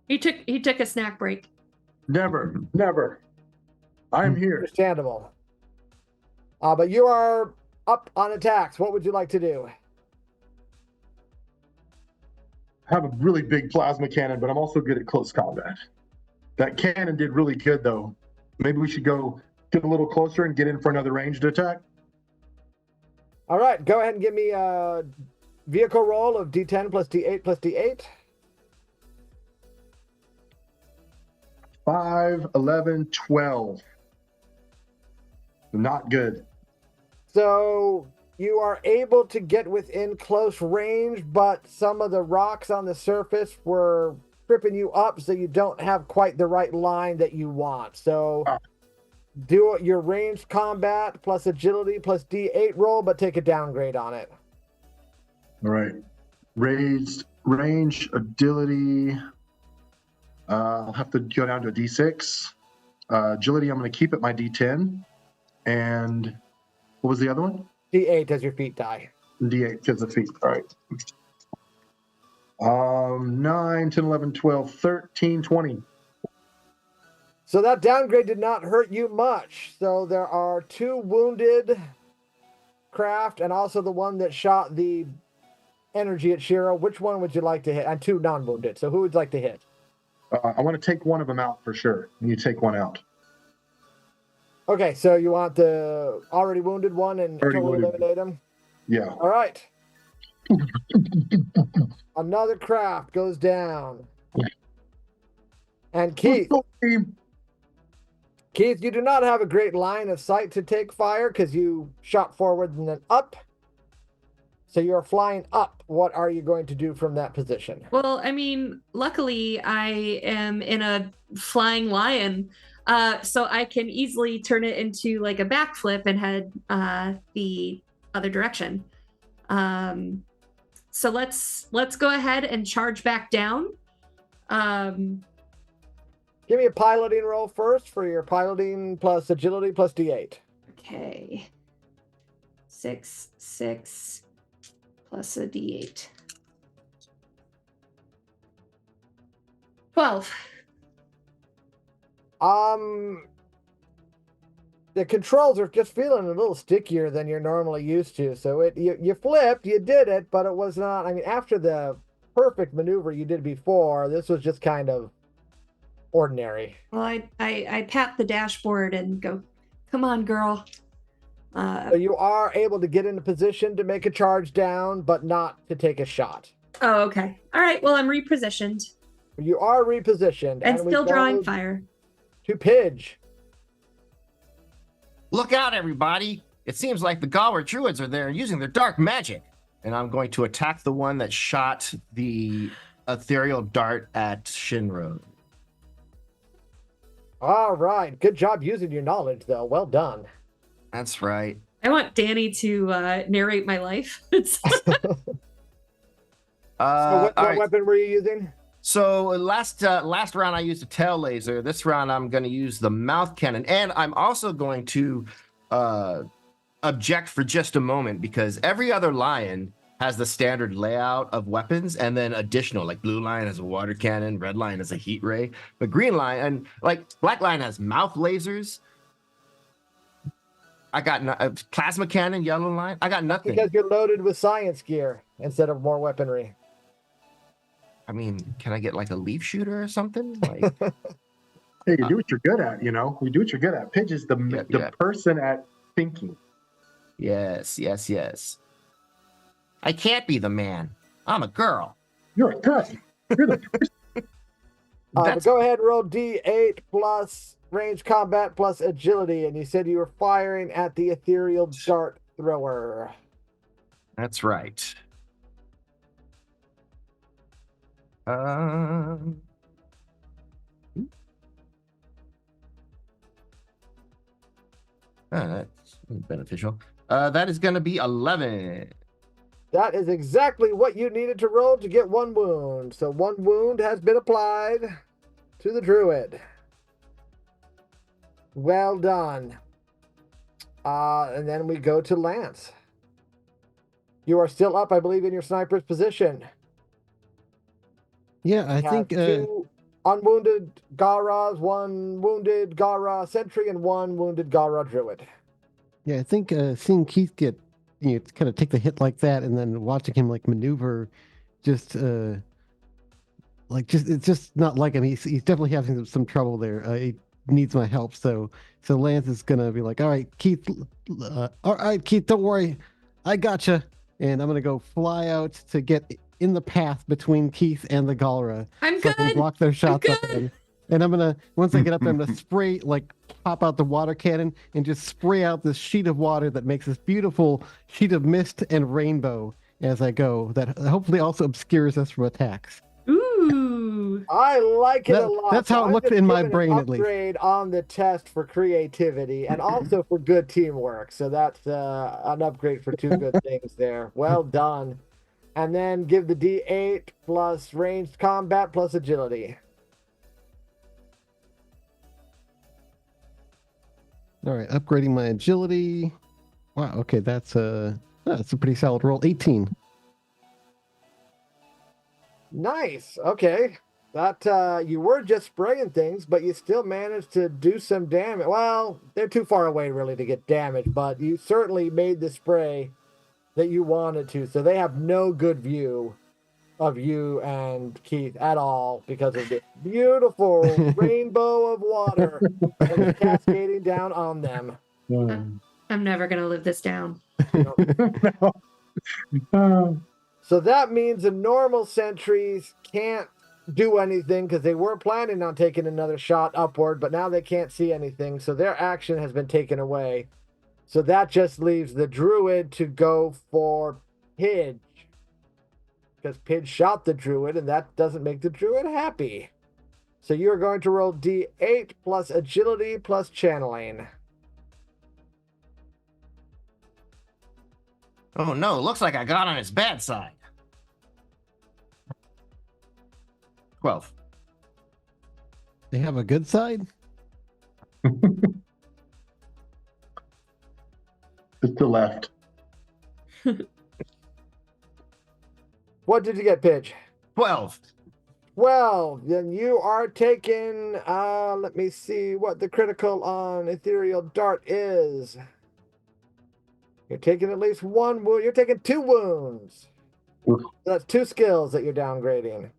He took a snack break. Never, never. I am here. Understandable. But you are up on attacks. What would you like to do? I have a really big plasma cannon, but I'm also good at close combat. That cannon did really good, though. Maybe we should go get a little closer and get in for another ranged attack. All right, go ahead and give me a vehicle roll of D10 plus D8 plus D8. 5, 11, 12. Not good. So you are able to get within close range, but some of the rocks on the surface were tripping you up, so you don't have quite the right line that you want. So do your ranged combat plus agility plus D8 roll, but take a downgrade on it. All right. Raised range, agility. I'll have to go down to a D6. Agility, I'm going to keep at my D10. And what was the other one? D8 as your feet die. D8 because of feet. All right. 9, 10, 11, 12, 13, 20. So that downgrade did not hurt you much. So there are 2 wounded craft and also the one that shot the energy at Shiro. Which one would you like to hit? And 2 non-wounded. So who would you like to hit? I want to take one of them out for sure. And you take one out. Okay, so you want the already wounded one and Already totally wounded. eliminate him? Yeah. All right. Another craft goes down. And Keith, you do not have a great line of sight to take fire because you shot forward and then up. So you're flying up. What are you going to do from that position? Well, I mean, luckily I am in a flying lion, so I can easily turn it into like a backflip and head the other direction. So let's go ahead and charge back down. Give me a piloting roll first for your piloting plus agility plus D8. Okay. 6 plus a D8. 12. The controls are just feeling a little stickier than you're normally used to. So you flipped, you did it, but it was not. I mean, after the perfect maneuver you did before, this was just kind of ordinary. Well, I pat the dashboard and go, "Come on, girl." So you are able to get into position to make a charge down, but not to take a shot. Oh, okay. All right. Well, I'm repositioned You are repositioned and we still go drawing fire. to Pidge. Look out, everybody! It seems like the Galra druids are there using their dark magic. And I'm going to attack the one that shot the ethereal dart at Shinro. All right. Good job using your knowledge, though. Well done. That's right. I want Danny to narrate my life. So what weapon were you using? So last round I used a tail laser. This round I'm going to use the mouth cannon, and I'm also going to object for just a moment because every other lion has the standard layout of weapons, and then additional, like blue lion has a water cannon, red lion has a heat ray, but green lion and like black lion has mouth lasers. I got a plasma cannon, yellow lion. I got nothing. Because you're loaded with science gear instead of more weaponry. I mean, can I get like a leaf shooter or something? Like, Hey, you do what you're good at, you know? You do what you're good at. Pidge is the person at thinking. yes. I can't be the man. I'm a girl. You're a girl. You're the person. But go ahead and roll D8 plus range combat plus agility. And you said you were firing at the ethereal dart thrower. That's right. That's beneficial. That is going to be 11. That is exactly what you needed to roll to get 1 wound. So 1 wound has been applied to the druid. Well done. And then we go to Lance. You are still up, I believe, in your sniper's position. Yeah, I You have think 2 unwounded Galras, 1 wounded Galra sentry, and 1 wounded Galra druid. yeah, I think seeing Keith get kind of take the hit like that, and then watching him like maneuver, it's just not like him. He's definitely having some trouble there. He needs my help. So Lance is gonna be like, all right, Keith, don't worry, I gotcha. And I'm gonna go fly out to get in the path between Keith and the Galra. I'm so good. I can block their shots up good. at him. And I'm gonna, once I get up there, I'm gonna spray, like pop out the water cannon and just spray out this sheet of water that makes this beautiful sheet of mist and rainbow as I go. That hopefully also obscures us from attacks. Ooh. I like it a lot. That's how it I'm looked just in my giving brain, an at least. upgrade on the test for creativity and also for good teamwork. So that's an upgrade for 2 good things there. Well done. And then give the D8 plus ranged combat plus agility. All right, upgrading my agility. Wow, okay, that's a pretty solid roll. 18. Nice. Okay. That you were just spraying things, but you still managed to do some damage. Well, they're too far away really to get damage, but you certainly made the spray that you wanted to. So they have no good view of you and Keith at all because of the beautiful rainbow of water that is cascading down on them. I'm never gonna live this down. So that means the normal sentries can't do anything because they were planning on taking another shot upward, but now they can't see anything. So their action has been taken away. So that just leaves the druid to go for Pidge. Because Pidge shot the druid, and that doesn't make the druid happy. So you're going to roll D8 plus agility plus channeling. Oh no, looks like I got on his bad side. 12. They have a good side? Just to left. What did you get, Pidge? 12. Well, then you are taking, let me see what the critical on Ethereal Dart is. You're taking at least one wound. You're taking 2 wounds. Oof. That's 2 skills that you're downgrading.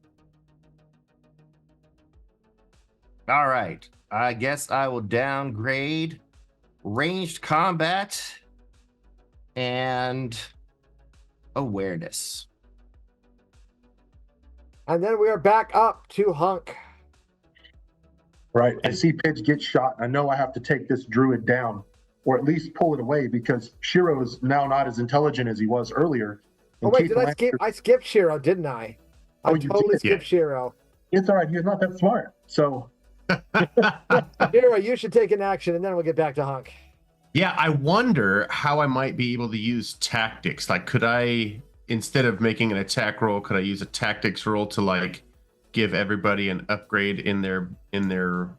All right. I guess I will downgrade ranged combat and awareness. And then we are back up to Hunk. Right. I see Pidge get shot. I know I have to take this druid down, or at least pull it away, because Shiro is now not as intelligent as he was earlier. Oh, wait, did I skip? I skipped Shiro, didn't I? I Oh, you totally did? skipped Shiro. It's all right. He's not that smart. So Shiro, you should take an action, and then we'll get back to Hunk. Yeah, I wonder how I might be able to use tactics. Like, could I, instead of making an attack roll, could I use a tactics roll to like give everybody an upgrade in their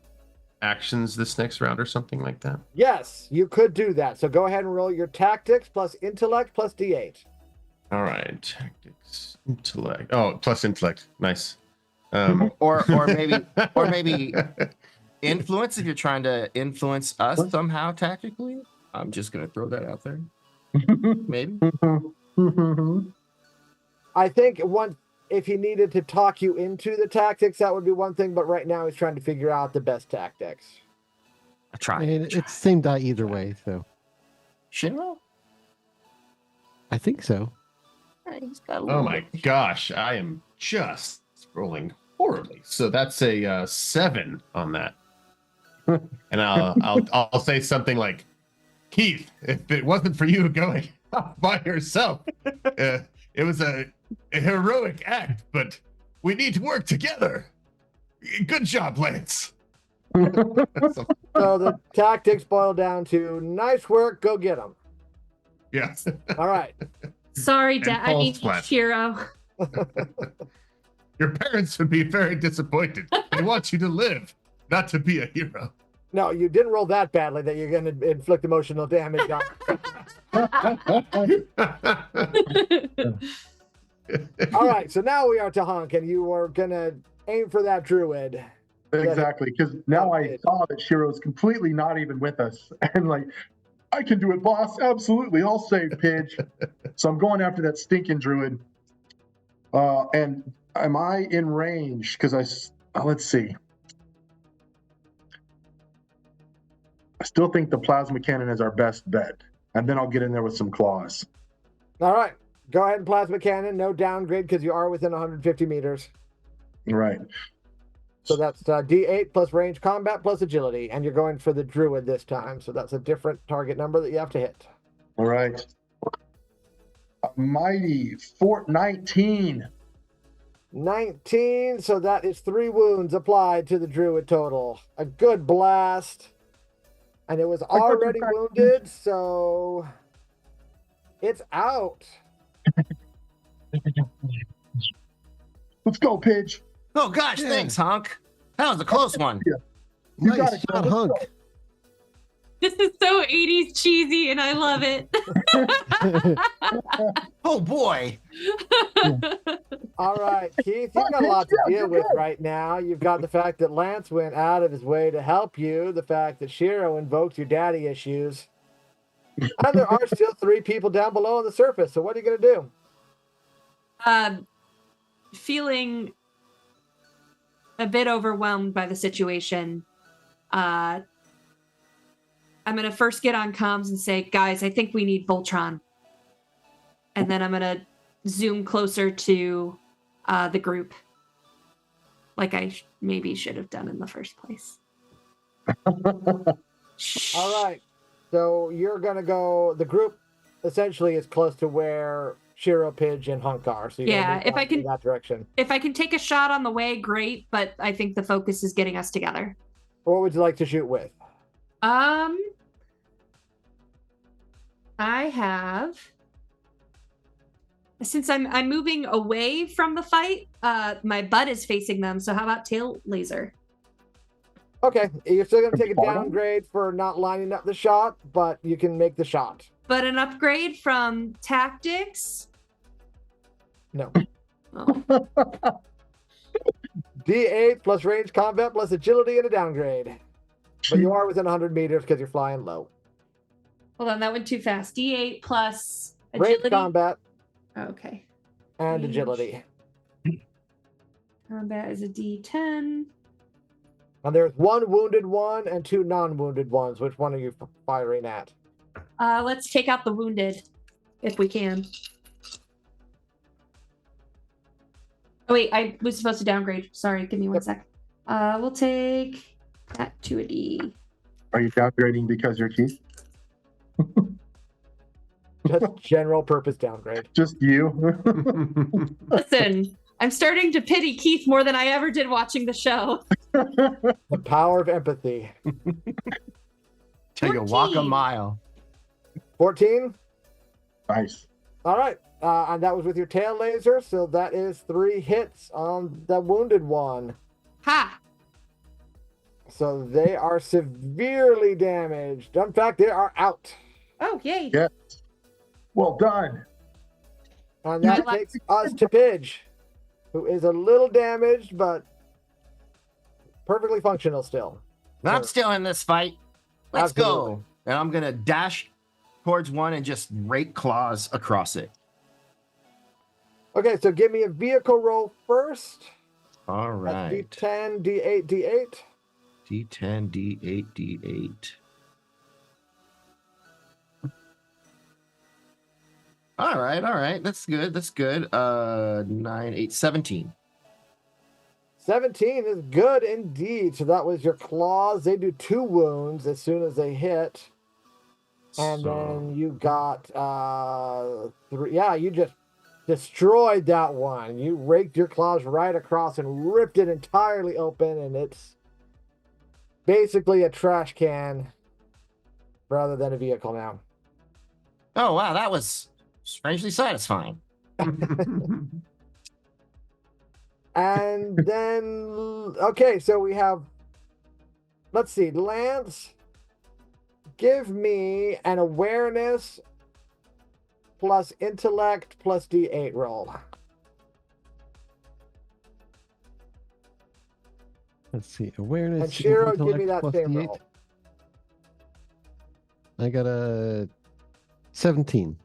actions this next round or something like that? Yes, you could do that. So go ahead and roll your tactics plus intellect plus D8. All right, tactics, intellect. Oh, plus intellect. Nice. Or maybe influence if you're trying to influence us somehow tactically. I'm just gonna throw that out there. Maybe. I think if he needed to talk you into the tactics, that would be one thing. But right now, he's trying to figure out the best tactics. I try. And it's the same die either way, so Shinro? I think so. He's got a Oh little my bit. gosh, I am just rolling horribly. So that's a 7 on that. And I'll say something like, Keith, if it wasn't for you going off by yourself, it was a heroic act, but we need to work together. Good job, Lance. So the tactics boil down to nice work, go get them. Yes. All right. Sorry, And Dad. I mean, falls flat. Shiro. Your parents would be very disappointed. They want you to live, not to be a hero. No, you didn't roll that badly that you're going to inflict emotional damage on. All right, so now we are to Hunk, and you are going to aim for that druid. Exactly, because now I saw that Shiro's completely not even with us, and like, I can do it, boss. Absolutely, I'll save Pidge. So I'm going after that stinking druid. And am I in range? Because let's see. I still think the plasma cannon is our best bet, and then I'll get in there with some claws. All right, go ahead and plasma cannon. No downgrade because you are within 150 meters. Right. So that's D8 plus range combat plus agility, and you're going for the druid this time. So that's a different target number that you have to hit. All right. A mighty 19. 19, so that is 3 wounds applied to the druid total. A good blast. And it was already wounded, so it's out. Let's go, Pidge. Oh gosh, Yeah. thanks, Honk. That was a close one. You Nice got it, shot, let's Hunk. go. This is so 80s cheesy, and I love it. Oh boy. All right, Keith, you've got a lot to deal with right now. You've got the fact that Lance went out of his way to help you, the fact that Shiro invoked your daddy issues, and there are still 3 people down below on the surface. So what are you going to do? Feeling a bit overwhelmed by the situation, I'm going to first get on comms and say, guys, I think we need Voltron. And then I'm going to zoom closer to the group, like I maybe should have done in the first place. All right. So you're going to go, the group essentially is close to where Shiro, Pidge, and Hunk are. So yeah, if I can, that direction. If I can take a shot on the way, great. But I think the focus is getting us together. What would you like to shoot with? I have, since I'm moving away from the fight, my butt is facing them. So how about tail laser? Okay, you're still going to take a downgrade for not lining up the shot, but you can make the shot. But an upgrade from tactics? No. Oh. D8 plus range combat plus agility and a downgrade. But you are within 100 meters because you're flying low. Hold on, that went too fast. D8 plus agility. Range combat. Oh, okay. And Range. agility. Combat is a D10. And there's 1 wounded one and 2 non-wounded ones. Which one are you firing at? Let's take out the wounded, if we can. Oh wait, I was supposed to downgrade. Sorry, give me 1 sec. We'll take that to a D. Are you downgrading because you're Keith? Just general purpose downgrade. Just you? Listen, I'm starting to pity Keith more than I ever did watching the show. The power of empathy. Till you walk a 14. mile. 14? Nice. All right. And that was with your tail laser, so that is 3 hits on the wounded one. Ha! So they are severely damaged. In fact, they are out. Oh, yay. Yeah. Well done. And that takes us to Pidge, who is a little damaged, but perfectly functional still. I'm still in this fight. Let's Absolutely. go. And I'm going to dash towards one and just rake claws across it. Okay, so give me a vehicle roll first. All right. That's D10, D8, D8. D10, D8, D8. All right. That's good. 9, 8, 17. 17 is good indeed. So that was your claws. They do 2 wounds as soon as they hit. And then you got 3. Yeah, you just destroyed that one. You raked your claws right across and ripped it entirely open, and it's basically a trash can rather than a vehicle now. Oh, wow. That was strangely satisfying. And then, okay, so we have, let's see, Lance, give me an awareness plus intellect plus D8 roll. Let's see. Awareness. And Shiro, give me intellect that plus same D8. roll. I got a 17.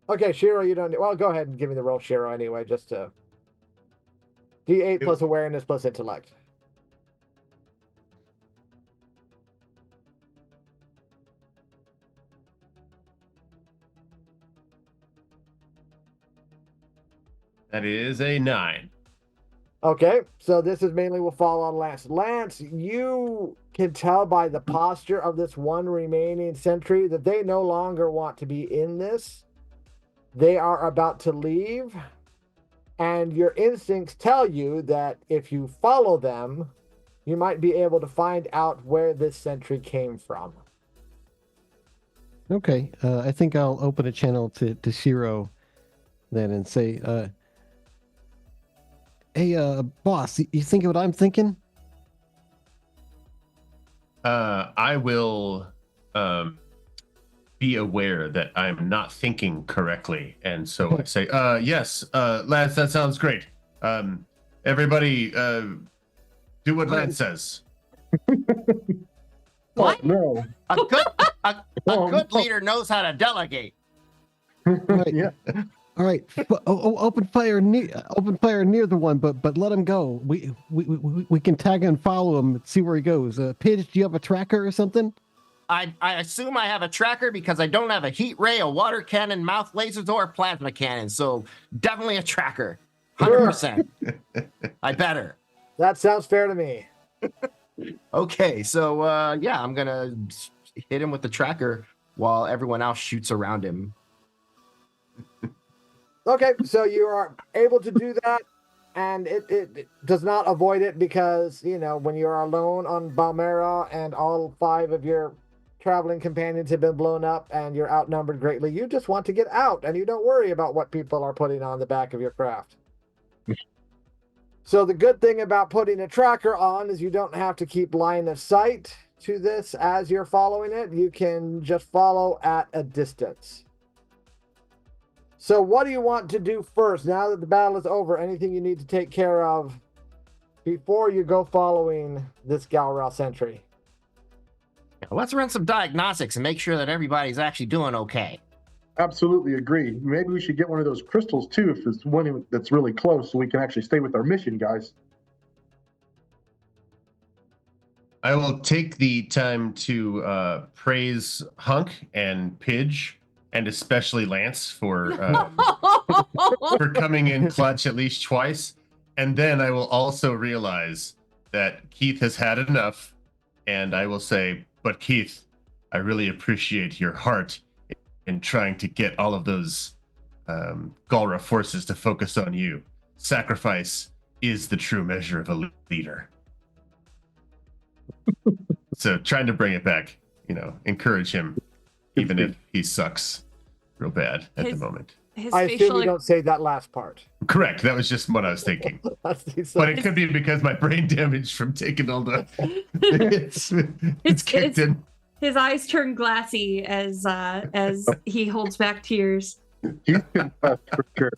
Okay, Shiro, you don't, well, go ahead and give me the roll, Shiro, anyway, just to, D8 plus awareness plus intellect. That is a 9. Okay, so this is mainly will fall on Lance. Lance, you can tell by the posture of this one remaining sentry that they no longer want to be in this. They are about to leave, and your instincts tell you that if you follow them, you might be able to find out where this sentry came from. Okay, I think I'll open a channel to Shiro then and say, hey, boss, you thinking what I'm thinking? I will be aware that I'm not thinking correctly, and so I say, yes, Lance, that sounds great. Everybody, do what Lance says. What? No. A good No. leader knows how to delegate. Right. Yeah. All right. Open fire near the one, but let him go. We can tag and follow him and see where he goes. Pidge, do you have a tracker or something? I assume I have a tracker because I don't have a heat ray, a water cannon, mouth lasers, or a plasma cannon. So definitely a tracker. 100%. I better. That sounds fair to me. Okay, so yeah, I'm gonna hit him with the tracker while everyone else shoots around him. Okay, so you are able to do that, and it does not avoid it because, you know, when you're alone on Balmera and all 5 of your traveling companions have been blown up and you're outnumbered greatly, you just want to get out and you don't worry about what people are putting on the back of your craft. So the good thing about putting a tracker on is you don't have to keep line of sight to this as you're following it. You can just follow at a distance. So what do you want to do first? Now that the battle is over, anything you need to take care of before you go following this Galra sentry? Let's run some diagnostics and make sure that everybody's actually doing okay. Absolutely agree. Maybe we should get one of those crystals too, if it's one that's really close, so we can actually stay with our mission, guys. I will take the time to praise Hunk and Pidge, and especially Lance for coming in clutch at least twice. And then I will also realize that Keith has had enough, and I will say, but Keith, I really appreciate your heart in trying to get all of those Galra forces to focus on you. Sacrifice is the true measure of a leader. So trying to bring it back, you know, encourage him, even if he sucks real bad at the moment. I assume you don't say that last part. Correct. That was just what I was thinking. But it could be because my brain damage from taking all the it's kicked in. His eyes turn glassy as he holds back tears. He's confessed for sure.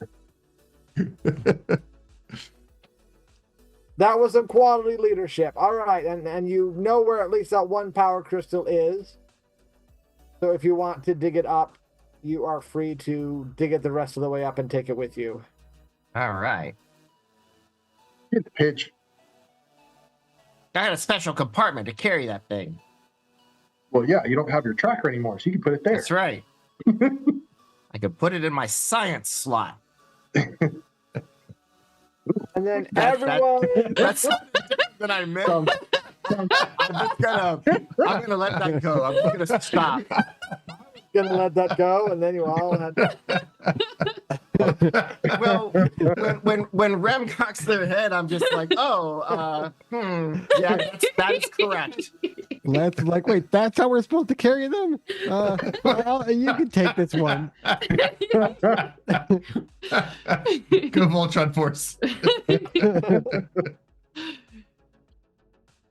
That was some quality leadership. All right, and you know where at least that one power crystal is. So if you want to dig it up, you are free to dig it the rest of the way up and take it with you. All right. Get the pitch. I had a special compartment to carry that thing. Well, yeah, you don't have your tracker anymore, so you can put it there. That's right. I could put it in my science slot. And then everyone... That's something that I meant. I'm gonna let that go. I'm just gonna stop. Gonna let that go, and then you all had Well, when Rem cocks their head, I'm just like, yeah, that is correct. Let's like, wait, that's how we're supposed to carry them? Well, you can take this one. Go Voltron Force.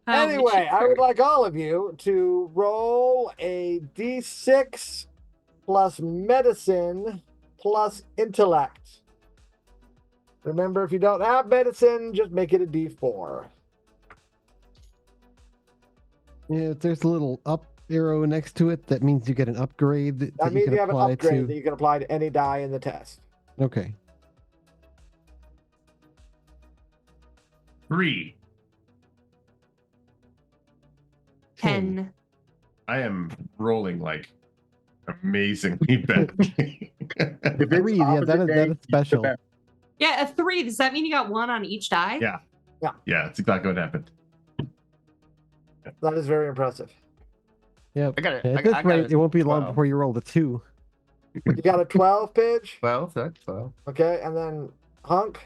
Anyway, I would like all of you to roll a d6 plus medicine plus intellect. Remember, if you don't have medicine, just make it a d4. Yeah, there's a little up arrow next to it. That means you get an upgrade That means you have an upgrade that you can apply to any die in the test. Okay. 3. 10. I am rolling like amazingly bad. If it's 3, yeah, that is special. Yeah, a 3. Does that mean you got 1 on each die? Yeah. Yeah. Yeah, that's exactly what happened. That is very impressive. Yeah. At At this rate, it won't be long before you roll the 2. You got a 12, Pidge? 12, that's 12. Okay, and then Hunk?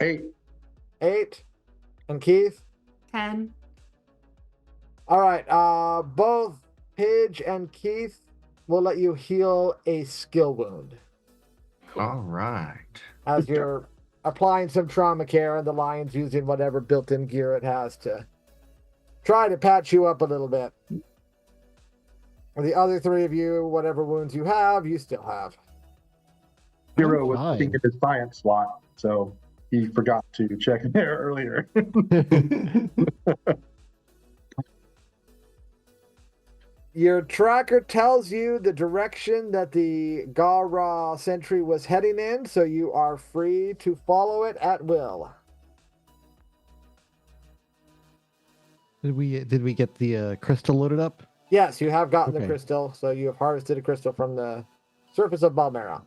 8. 8. And Keith? 10. All right, both Pidge and Keith will let you heal a skill wound All right. as you're applying some trauma care, and the lion's using whatever built-in gear it has to try to patch you up a little bit. For the other three of you, whatever wounds you have, you still have. Hero was fine. thinking his science slot, so he forgot to check in there earlier. Your tracker tells you the direction that the Galra sentry was heading in, so you are free to follow it at will. Did we get the crystal loaded up? Yes, you have gotten the Okay. crystal, so you have harvested a crystal from the surface of Balmera.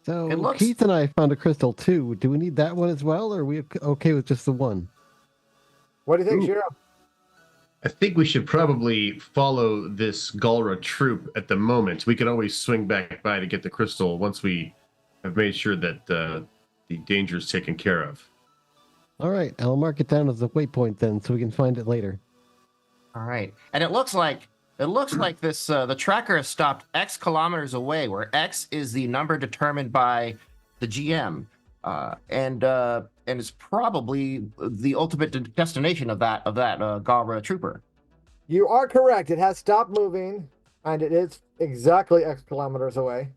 So It looks- Keith and I found a crystal too. Do we need that one as well, or are we okay with just the one? What do you think, Ooh. Shiro? I think we should probably follow this Galra troop at the moment. We could always swing back by to get the crystal once we have made sure that the danger is taken care of. All right, I'll mark it down as a waypoint then, so we can find it later. All right, and it looks like this the tracker has stopped X kilometers away, where X is the number determined by the GM, and is probably the ultimate destination of that Galra trooper. You are correct. It has stopped moving, and it is exactly X kilometers away.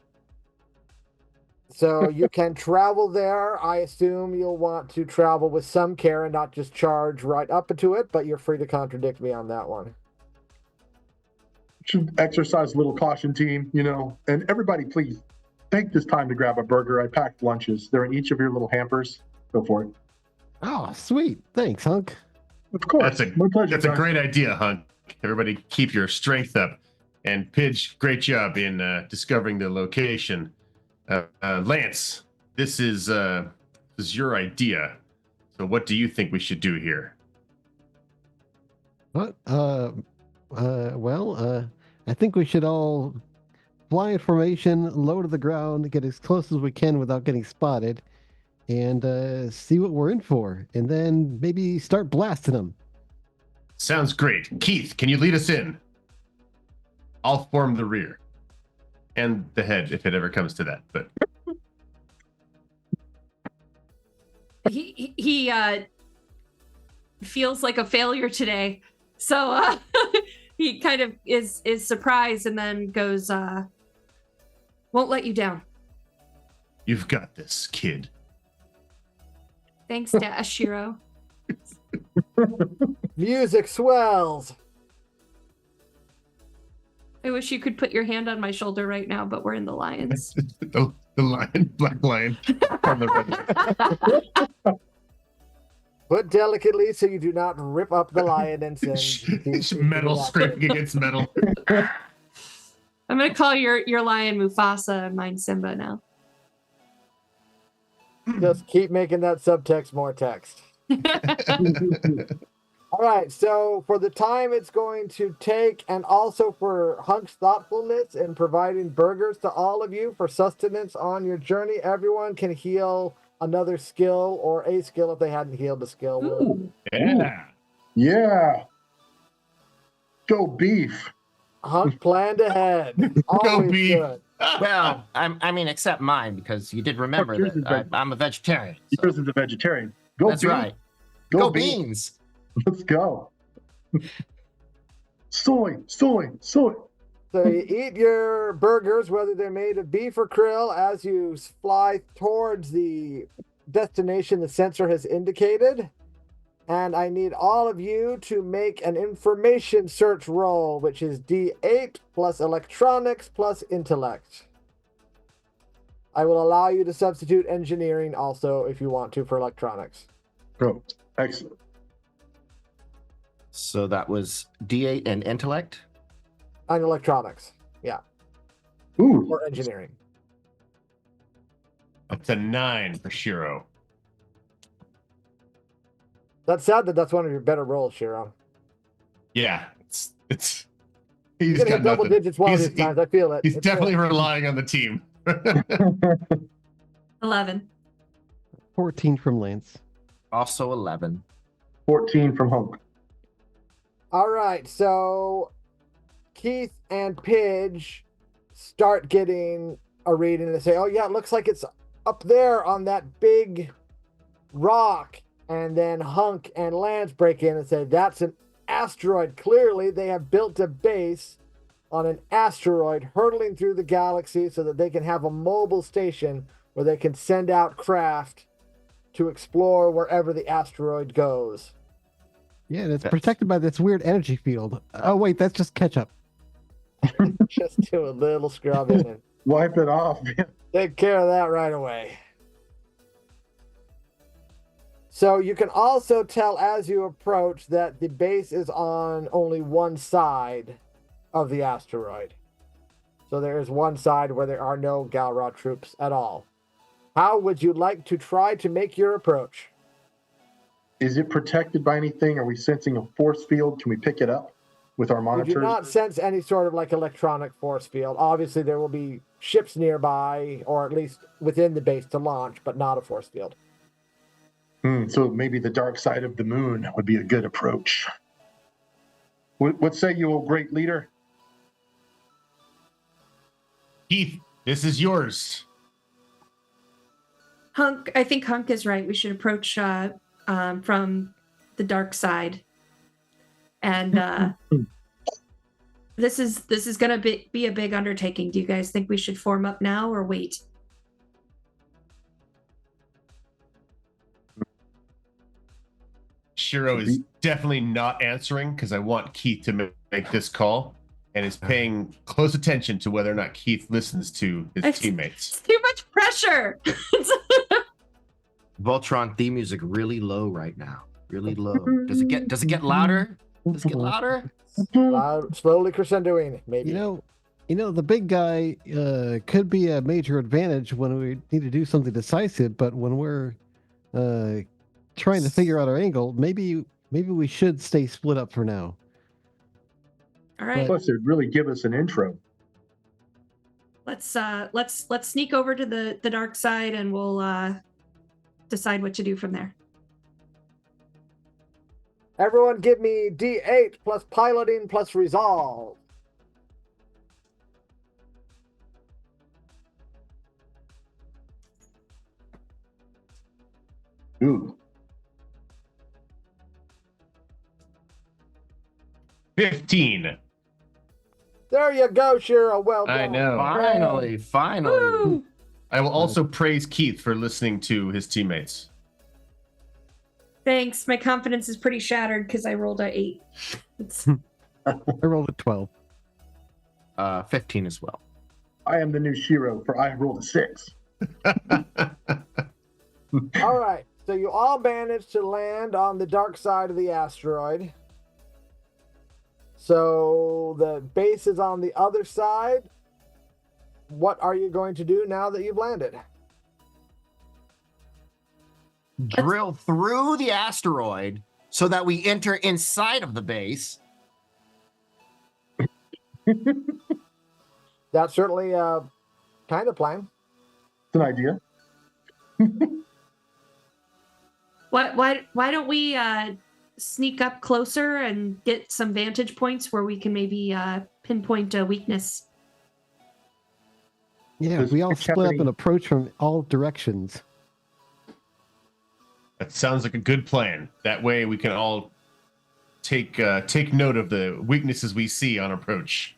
So you can travel there. I assume you'll want to travel with some care and not just charge right up to it, but you're free to contradict me on that one. Should exercise a little caution, team, and everybody, please take this time to grab a burger. I packed lunches. They're in each of your little hampers. Go for it. Oh, sweet. Thanks, Hunk. Of course. My pleasure. That's a guys. great idea, Hunk. Everybody keep your strength up. And Pidge, great job in discovering the location. Lance, this is your idea. So what do you think we should do here? What? Well, I think we should all fly in formation, low to the ground, get as close as we can without getting spotted, and see what we're in for, and then maybe start blasting them. Sounds great. Keith, can you lead us in? I'll form the rear. And the head, if it ever comes to that. But He feels like a failure today. So he kind of is surprised and then goes, won't let you down. you've got this, kid. Thanks, Shiro. Music swells. I wish you could put your hand on my shoulder right now, but we're in the Lions. the lion, black lion. On the red. Put delicately so you do not rip up the lion and send Metal scraping against metal. I'm gonna call your lion Mufasa and mine Simba now. Just keep making that subtext more text. All right, so for the time it's going to take, and also for Hunk's thoughtfulness in providing burgers to all of you for sustenance on your journey, everyone can heal another skill or a skill if they hadn't healed a skill. Ooh. Yeah. Yeah. Go beef. Hunk planned ahead. Always beef. good. Well, I mean, except mine, because you did remember yours is that I'm a vegetarian. so- Yours is a vegetarian. Go That's beef. right. Go, Go beef. beans. Let's go. Soy. So you eat your burgers, whether they're made of beef or krill, as you fly towards the destination the sensor has indicated. And I need all of you to make an information search roll, which is D8 plus electronics plus intellect. I will allow you to substitute engineering also if you want to for electronics. Go. Excellent. So that was D8 and intellect. And electronics, Ooh. or engineering. That's a 9 for Shiro. That's sad that that's one of your better rolls, Shiro. Yeah, it's he's You're gonna got hit double nothing. digits one of He's- these times. I feel it. He's It's definitely good. relying on the team. 11. 14 from Lance. Also 11. 14 from Hunk. All right, so Keith and Pidge start getting a read and they say, oh yeah, it looks like it's up there on that big rock. And then Hunk and Lance break in and say, that's an asteroid. Clearly, they have built a base on an asteroid hurtling through the galaxy so that they can have a mobile station where they can send out craft to explore wherever the asteroid goes. Yeah, and it's protected by this weird energy field. Oh, wait, that's just ketchup. Just do a little scrubbing and Wipe it off. take care of that right away. So you can also tell as you approach that the base is on only one side of the asteroid. So there is one side where there are no Galra troops at all. How would you like to try to make your approach? Is it protected by anything? Are we sensing a force field? Can we pick it up with our You monitors? do not sense any sort of like electronic force field. Obviously, there will be ships nearby, or at least within the base to launch, but not a force field. So maybe the dark side of the moon would be a good approach. What say you, O great leader? Keith, this is yours. Hunk, I think Hunk is right. We should approach from the dark side, and this is gonna be a big undertaking. Do you guys think we should form up now or wait? Shiro is definitely not answering because I want Keith to make this call and is paying close attention to whether or not Keith listens to his teammates. It's too much pressure. Voltron theme music really low right now. Really low. Does it get louder? Does it get louder? Slowly crescendoing, maybe. You know, the big guy could be a major advantage when we need to do something decisive, but when we're trying to figure out our angle, maybe we should stay split up for now. All right. Plus, it'd really give us an intro. Let's sneak over to the dark side and we'll decide what to do from there. Everyone give me D8 plus piloting plus resolve. Ooh. 15. There you go, Shiro. Well done. I know. Finally. Woo! I will also praise Keith for listening to his teammates. Thanks. My confidence is pretty shattered because I rolled a 8. I rolled a 12. 15 as well. I am the new Shiro, for I rolled a 6. All right. So you all managed to land on the dark side of the asteroid. So the base is on the other side. What are you going to do now that you've landed? Drill through the asteroid so that we enter inside of the base. That's certainly a kind of plan. It's an idea. Why don't we sneak up closer and get some vantage points where we can maybe pinpoint a weakness? Yeah, Does we all Pitch have split up any- and approach from all directions. That sounds like a good plan. That way we can all take note of the weaknesses we see on approach,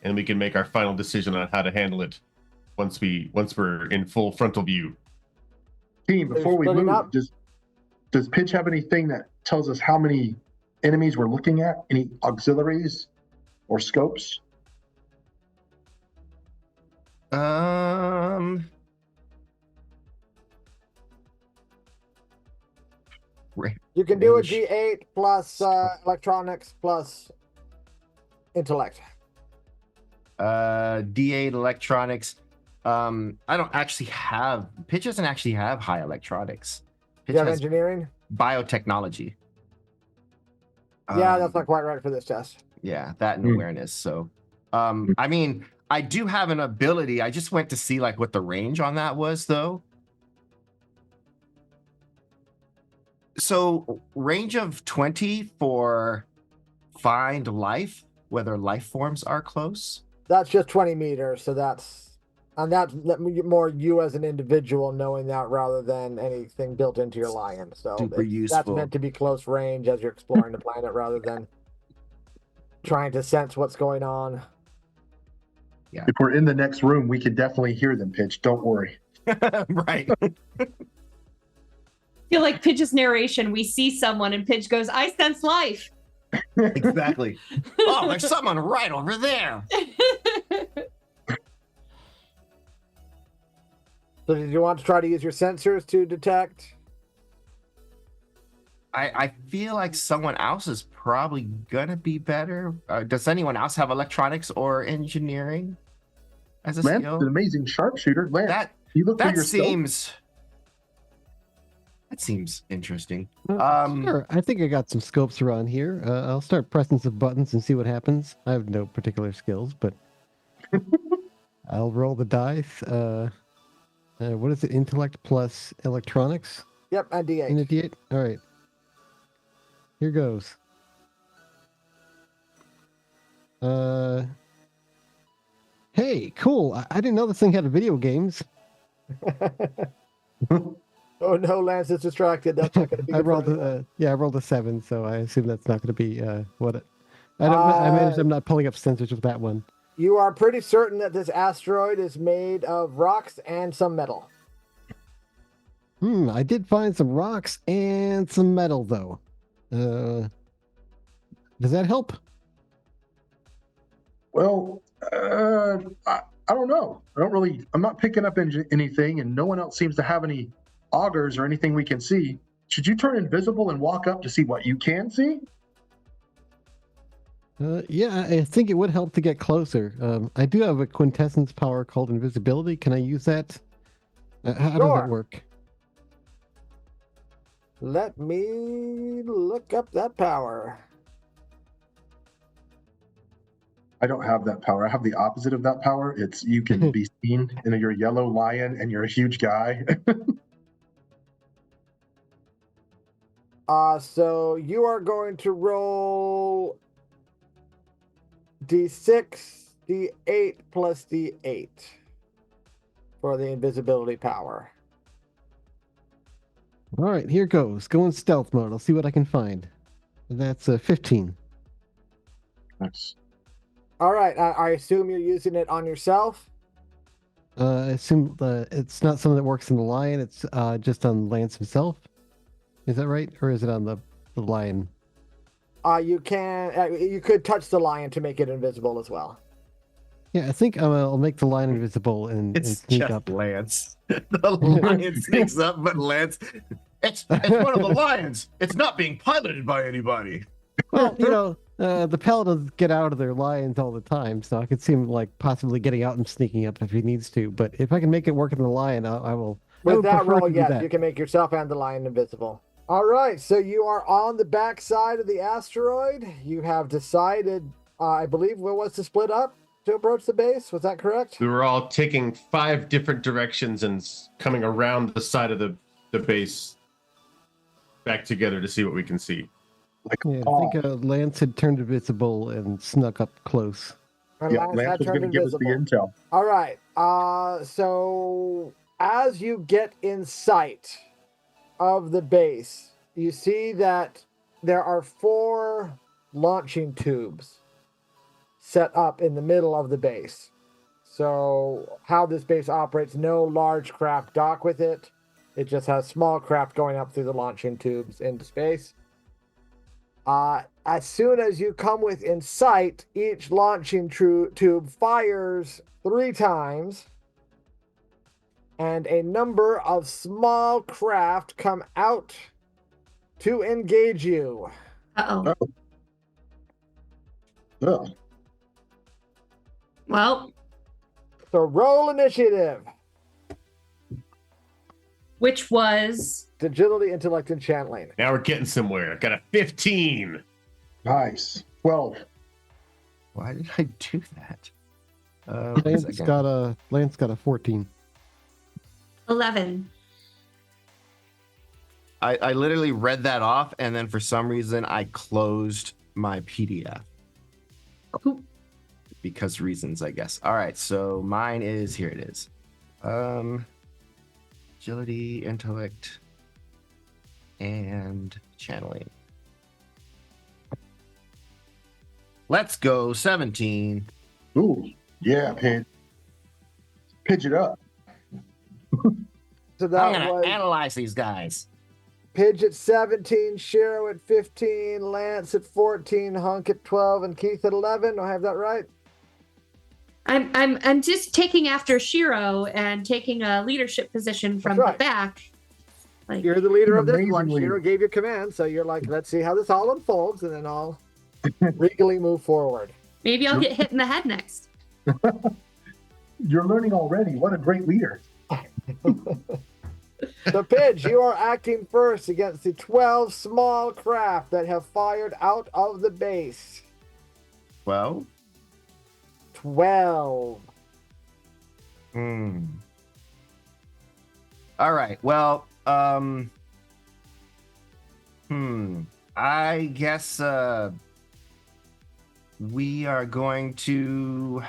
and we can make our final decision on how to handle it once we're in full frontal view. Team, before we splitting move, up. does Pitch have anything that tells us how many enemies we're looking at? Any auxiliaries or scopes? You can do a Range. G8 plus electronics plus intellect. D8 electronics. I don't actually have. Pitch doesn't actually have high electronics. Do Pitch you have has engineering? biotechnology. Yeah, that's not quite right for this test. Yeah, that and Hmm. awareness. So, I mean, I do have an ability. I just went to see like what the range on that was, though. So, range of 20 for find life, whether life forms are close. That's just 20 meters, so that's more you as an individual knowing that rather than anything built into your lion. So Super that's useful. meant to be close range as you're exploring the planet rather than trying to sense what's going on. If we're in the next room, we can definitely hear them, Pitch. Don't worry. Right. I feel like Pidge's narration, we see someone and Pidge goes, I sense life. Exactly. Oh, there's someone right over there. So did you want to try to use your sensors to detect? I feel like someone else is probably gonna be better. Does anyone else have electronics or engineering as a Lance is skill? an amazing sharpshooter. Lance, That you look for that your seems interesting. Sure. I think I got some scopes around here. I'll start pressing some buttons and see what happens. I have no particular skills, but I'll roll the dice. What is it? Intellect plus electronics? Yep, and D8. In a D8? All right. Here goes. Hey, cool. I didn't know this thing had video games. Oh no, Lance is distracted. That's not going to be. I good for rolled anyone. I rolled a 7, so I assume that's not going to be what it. I managed. I'm not pulling up sensors with that one. You are pretty certain that this asteroid is made of rocks and some metal. I did find some rocks and some metal, though. Does that help? Well, I don't know. I'm not picking up anything, and no one else seems to have any augers or anything we can see. Should you turn invisible and walk up to see what you can see? Yeah, I think it would help to get closer. I do have a quintessence power called invisibility. Can I use that? How does that work? Let me look up that power. I don't have that power. I have the opposite of that power. It's you can be seen, and you're a yellow lion, and you're a huge guy. So you are going to roll D6, D8 plus D8 for the invisibility power. All right, here goes. Go in stealth mode. I'll see what I can find. That's 15. Nice. All right, I assume you're using it on yourself. I assume it's not something that works in the lion. It's just on Lance himself. Is that right, or is it on the lion? You could touch the lion to make it invisible as well. Yeah, I think I'll make the lion invisible and It's sneak just up. Lance. The lion sneaks up, but Lance. It's one of the lions. It's not being piloted by anybody. Well, the paladins get out of their lions all the time, so I could see him like possibly getting out and sneaking up if he needs to. But if I can make it work in the lion, I will. With that prefer roll, to do yes, that. you can make yourself and the lion invisible. All right, so you are on the back side of the asteroid. You have decided, I believe, what was to split up to approach the base. Was that correct? We were all taking 5 different directions and coming around the side of the base back together to see what we can see. Yeah, I think Lance had turned invisible and snuck up close. And Yeah, Lance Lance had was going turned to give us the invisible. intel. All right. So as you get in sight of the base, you see that there are 4 launching tubes set up in the middle of the base. So how this base operates, no large craft dock with it. It just has small craft going up through the launching tubes into space. As soon as you come within sight, each launching tube fires 3 times, and a number of small craft come out to engage you. Uh-oh. Ugh. Well, So roll initiative. which was Agility, intellect, and channeling. Now we're getting somewhere. Got a 15. Nice. 12. Why did I do that? Lance got a 14. 11. I literally read that off, and then for some reason I closed my PDF. Oop. Because reasons, I guess. All right, so mine is here. It is. Agility, intellect, and channeling. Let's go 17. Ooh, yeah, Pidge. Pitch it up. So I'm that gonna was analyze these guys. Pidge at 17, Shiro at 15, Lance at 14, Hunk at 12, and Keith at 11. Do I have that right? I'm just taking after Shiro and taking a leadership position from right. the back. Like, You're the leader of this one. Amazingly- Shiro gave you command, so you're like, let's see how this all unfolds, and then I'll regally move forward. maybe I'll get hit in the head next. You're learning already. What a great leader. So, Pidge, you are acting first against the 12 small craft that have fired out of the base. Well, 12. all right. Well, I guess we are going to.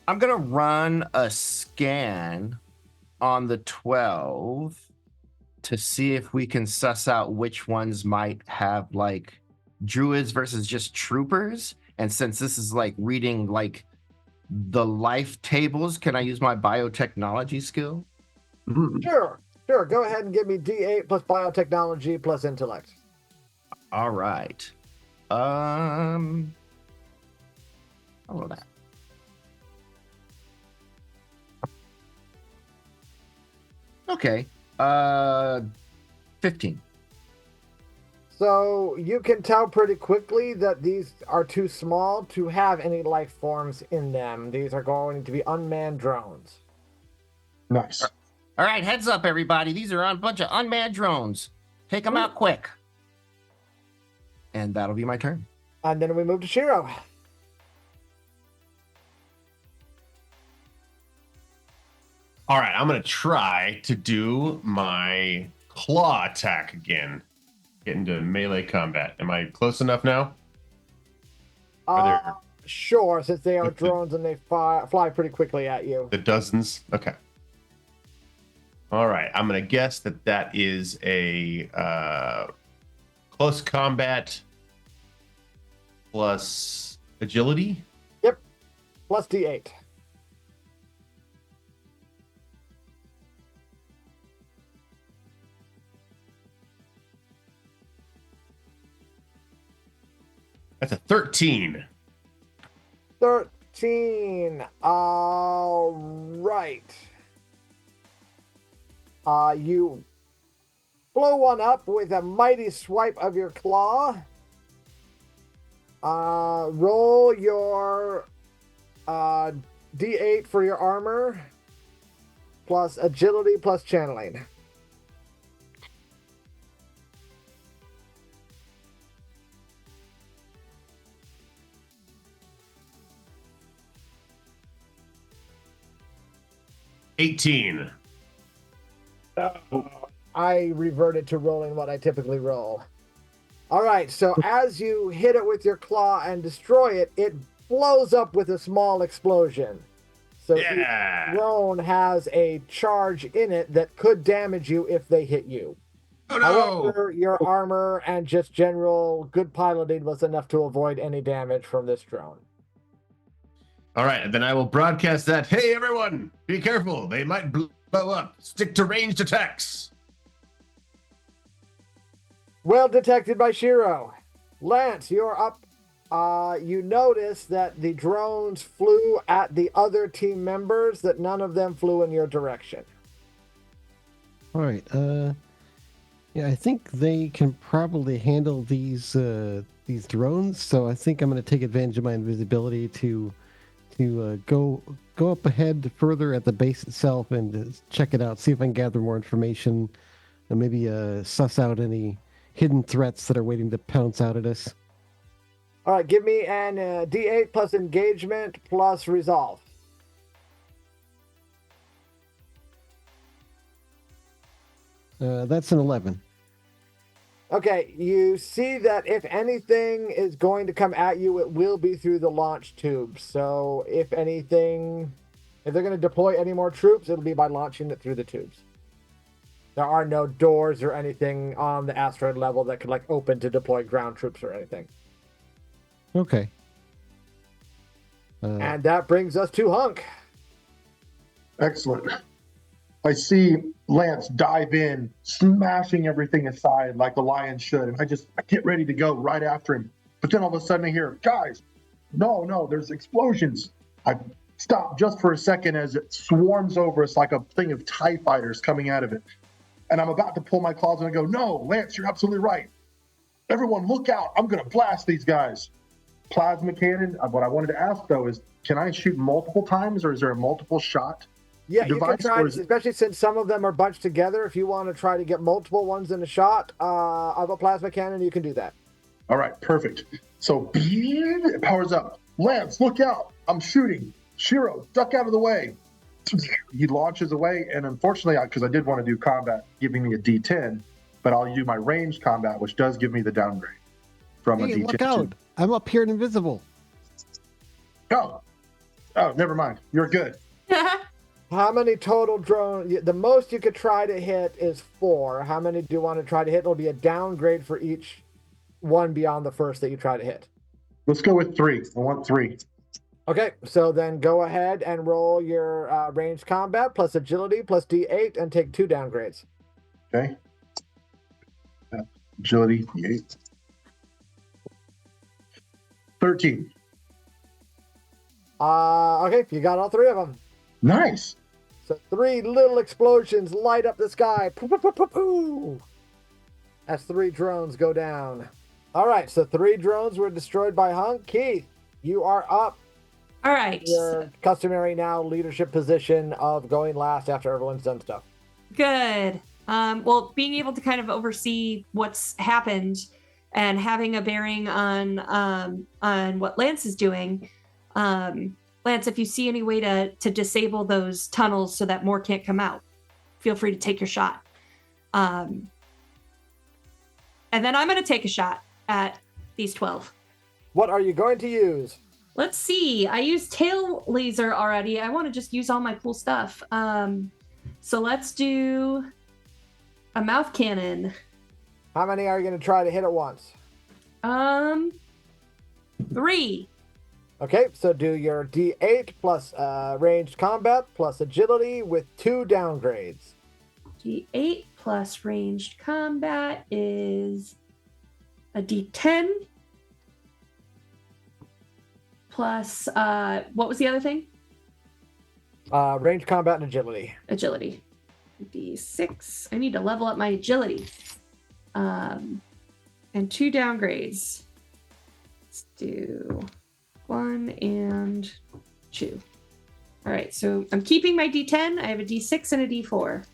I'm gonna run a scan on the 12 to see if we can suss out which ones might have like druids versus just troopers. And since this is like reading like the life tables, can I use my biotechnology skill? Sure. Go ahead and give me D8 plus biotechnology plus intellect. All right. I'll roll that. Okay. 15. So you can tell pretty quickly that these are too small to have any life forms in them. These are going to be unmanned drones. Nice. All right, heads up, everybody. These are a bunch of unmanned drones. Take them out quick. And that'll be my turn. And then we move to Shiro. All right, I'm going to try to do my claw attack again. Get into melee combat. Am I close enough now? Sure, since they are drones and they fly pretty quickly at you. The dozens? Okay. All right, I'm going to guess that is a close combat plus agility. Yep, plus D8. That's a 13. 13. All right. You blow one up with a mighty swipe of your claw. Roll your D8 for your armor, plus agility, plus channeling. $18. I reverted to rolling what I typically roll. All right, so as you hit it with your claw and destroy it, it blows up with a small explosion. So each drone has a charge in it that could damage you if they hit you. Oh no! However, your armor and just general good piloting was enough to avoid any damage from this drone. All right, and then I will broadcast that. Hey, everyone, be careful. They might blow up. Stick to ranged attacks. Well detected by Shiro. Lance, you're up. You notice that the drones flew at the other team members, that none of them flew in your direction. All right. Yeah, I think they can probably handle these drones. So I think I'm going to take advantage of my invisibility to go up ahead further at the base itself and check it out. See if I can gather more information, and maybe suss out any hidden threats that are waiting to pounce out at us. All right, give me an D8 plus engagement plus resolve. That's an 11. Okay, you see that if anything is going to come at you, it will be through the launch tube. So if they're going to deploy any more troops, it'll be by launching it through the tubes. There are no doors or anything on the asteroid level that could like open to deploy ground troops or anything. Okay. And that brings us to Hunk. Excellent. I see Lance dive in, smashing everything aside like a lion should, and I get ready to go right after him. But then all of a sudden I hear, guys, no, there's explosions. I stop just for a second as it swarms over us like a thing of TIE fighters coming out of it. And I'm about to pull my claws and I go, no, Lance, you're absolutely right. Everyone look out. I'm going to blast these guys. Plasma cannon. What I wanted to ask, though, is can I shoot multiple times or is there a multiple shot? Yeah, you can device, try, or is it- especially since some of them are bunched together. If you want to try to get multiple ones in a shot of a plasma cannon, you can do that. All right, perfect. So it powers up. Lance, look out. I'm shooting. Shiro, duck out of the way. He launches away, and unfortunately, because I did want to do combat, giving me a D10, but I'll do my ranged combat, which does give me the downgrade from a Hey, D10. look out! I'm up here and invisible. Oh, never mind. You're good. How many total drones? The most you could try to hit is 4. How many do you want to try to hit? It'll be a downgrade for each one beyond the first that you try to hit. Let's go with 3. I want 3. Okay, so then go ahead and roll your ranged combat plus agility plus D8 and take 2 downgrades. Okay. Agility, 8. 13. Okay, you got all 3 of them. Nice. So 3 little explosions light up the sky. Poo, poo, poo, poo, poo. As 3 drones go down. All right, so 3 drones were destroyed by Hunk. Keith, you are up. All right. Your customary now leadership position of going last after everyone's done stuff. Good. Well, being able to kind of oversee what's happened and having a bearing on what Lance is doing. Lance, if you see any way to disable those tunnels so that more can't come out, feel free to take your shot. And then I'm going to take a shot at these 12. What are you going to use? Let's see. I used tail laser already. I want to just use all my cool stuff. So let's do a mouth cannon. How many are you going to try to hit at once? 3. Okay, so do your D8 plus ranged combat plus agility with 2 downgrades. D8 plus ranged combat is a D10 plus what was the other thing? Ranged combat and agility. Agility. D6. I need to level up my agility. And 2 downgrades. Let's do 1 and 2. All right, so I'm keeping my D10. I have a D6 and a D4.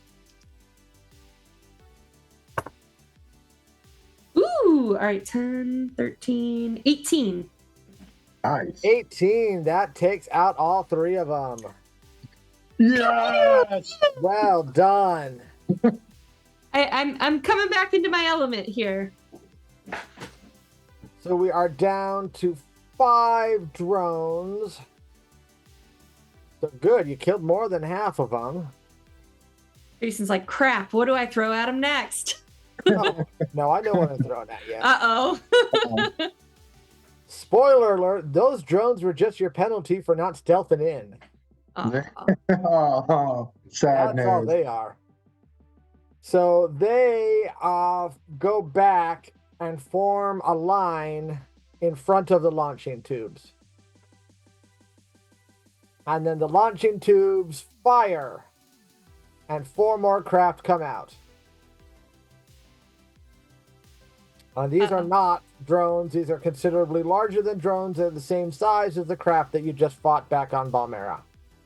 Ooh, all right, 10, 13, 18. Nice. 18. That takes out all 3 of them. Yes. Well done. I'm coming back into my element here. So we are down to 5 drones. So good. You killed more than half of them. Jason's like, crap, what do I throw at him next? No, I know what I'm throwing at you. Uh-oh. Spoiler alert, those drones were just your penalty for not stealthing in. Oh, sadness. That's all they are. So they go back and form a line in front of the launching tubes. And then the launching tubes fire. And 4 more craft come out. These are not drones. These are considerably larger than drones. They're the same size as the craft that you just fought back on Balmera.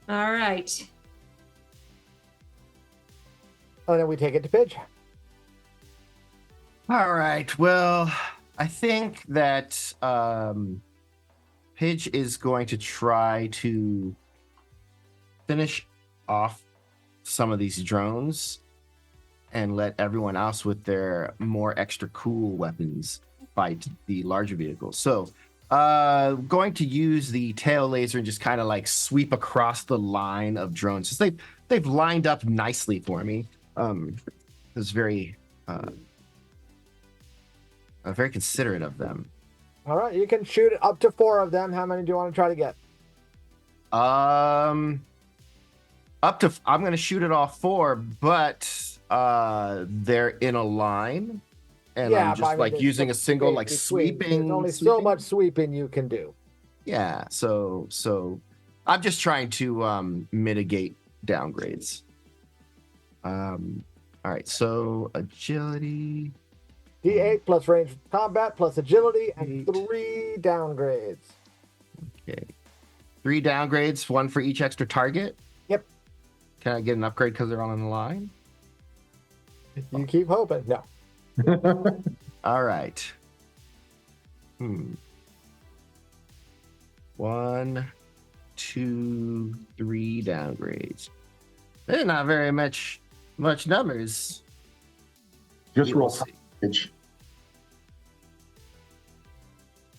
All right. And then we take it to Pidge. All right. Well, I think that Pidge is going to try to finish off some of these drones and let everyone else with their more extra cool weapons fight the larger vehicles. So going to use the tail laser and just kind of like sweep across the line of drones. Just they've lined up nicely for me. was very very considerate of them. All right, you can shoot it up to 4 of them. How many do you want to try to get? I'm going to shoot it off 4, but they're in a line, and Yeah, I'm just like using a single like sweeping. There's only so much sweeping you can do. Yeah, so I'm just trying to mitigate downgrades. All right, so agility. D8 plus range combat plus agility and 3 downgrades. Okay. 3 downgrades, 1 for each extra target. Yep. Can I get an upgrade because they're on the line? You keep hoping. No. All right. 1, 2, 3 downgrades. They're not very much numbers. Just We will roll see. package.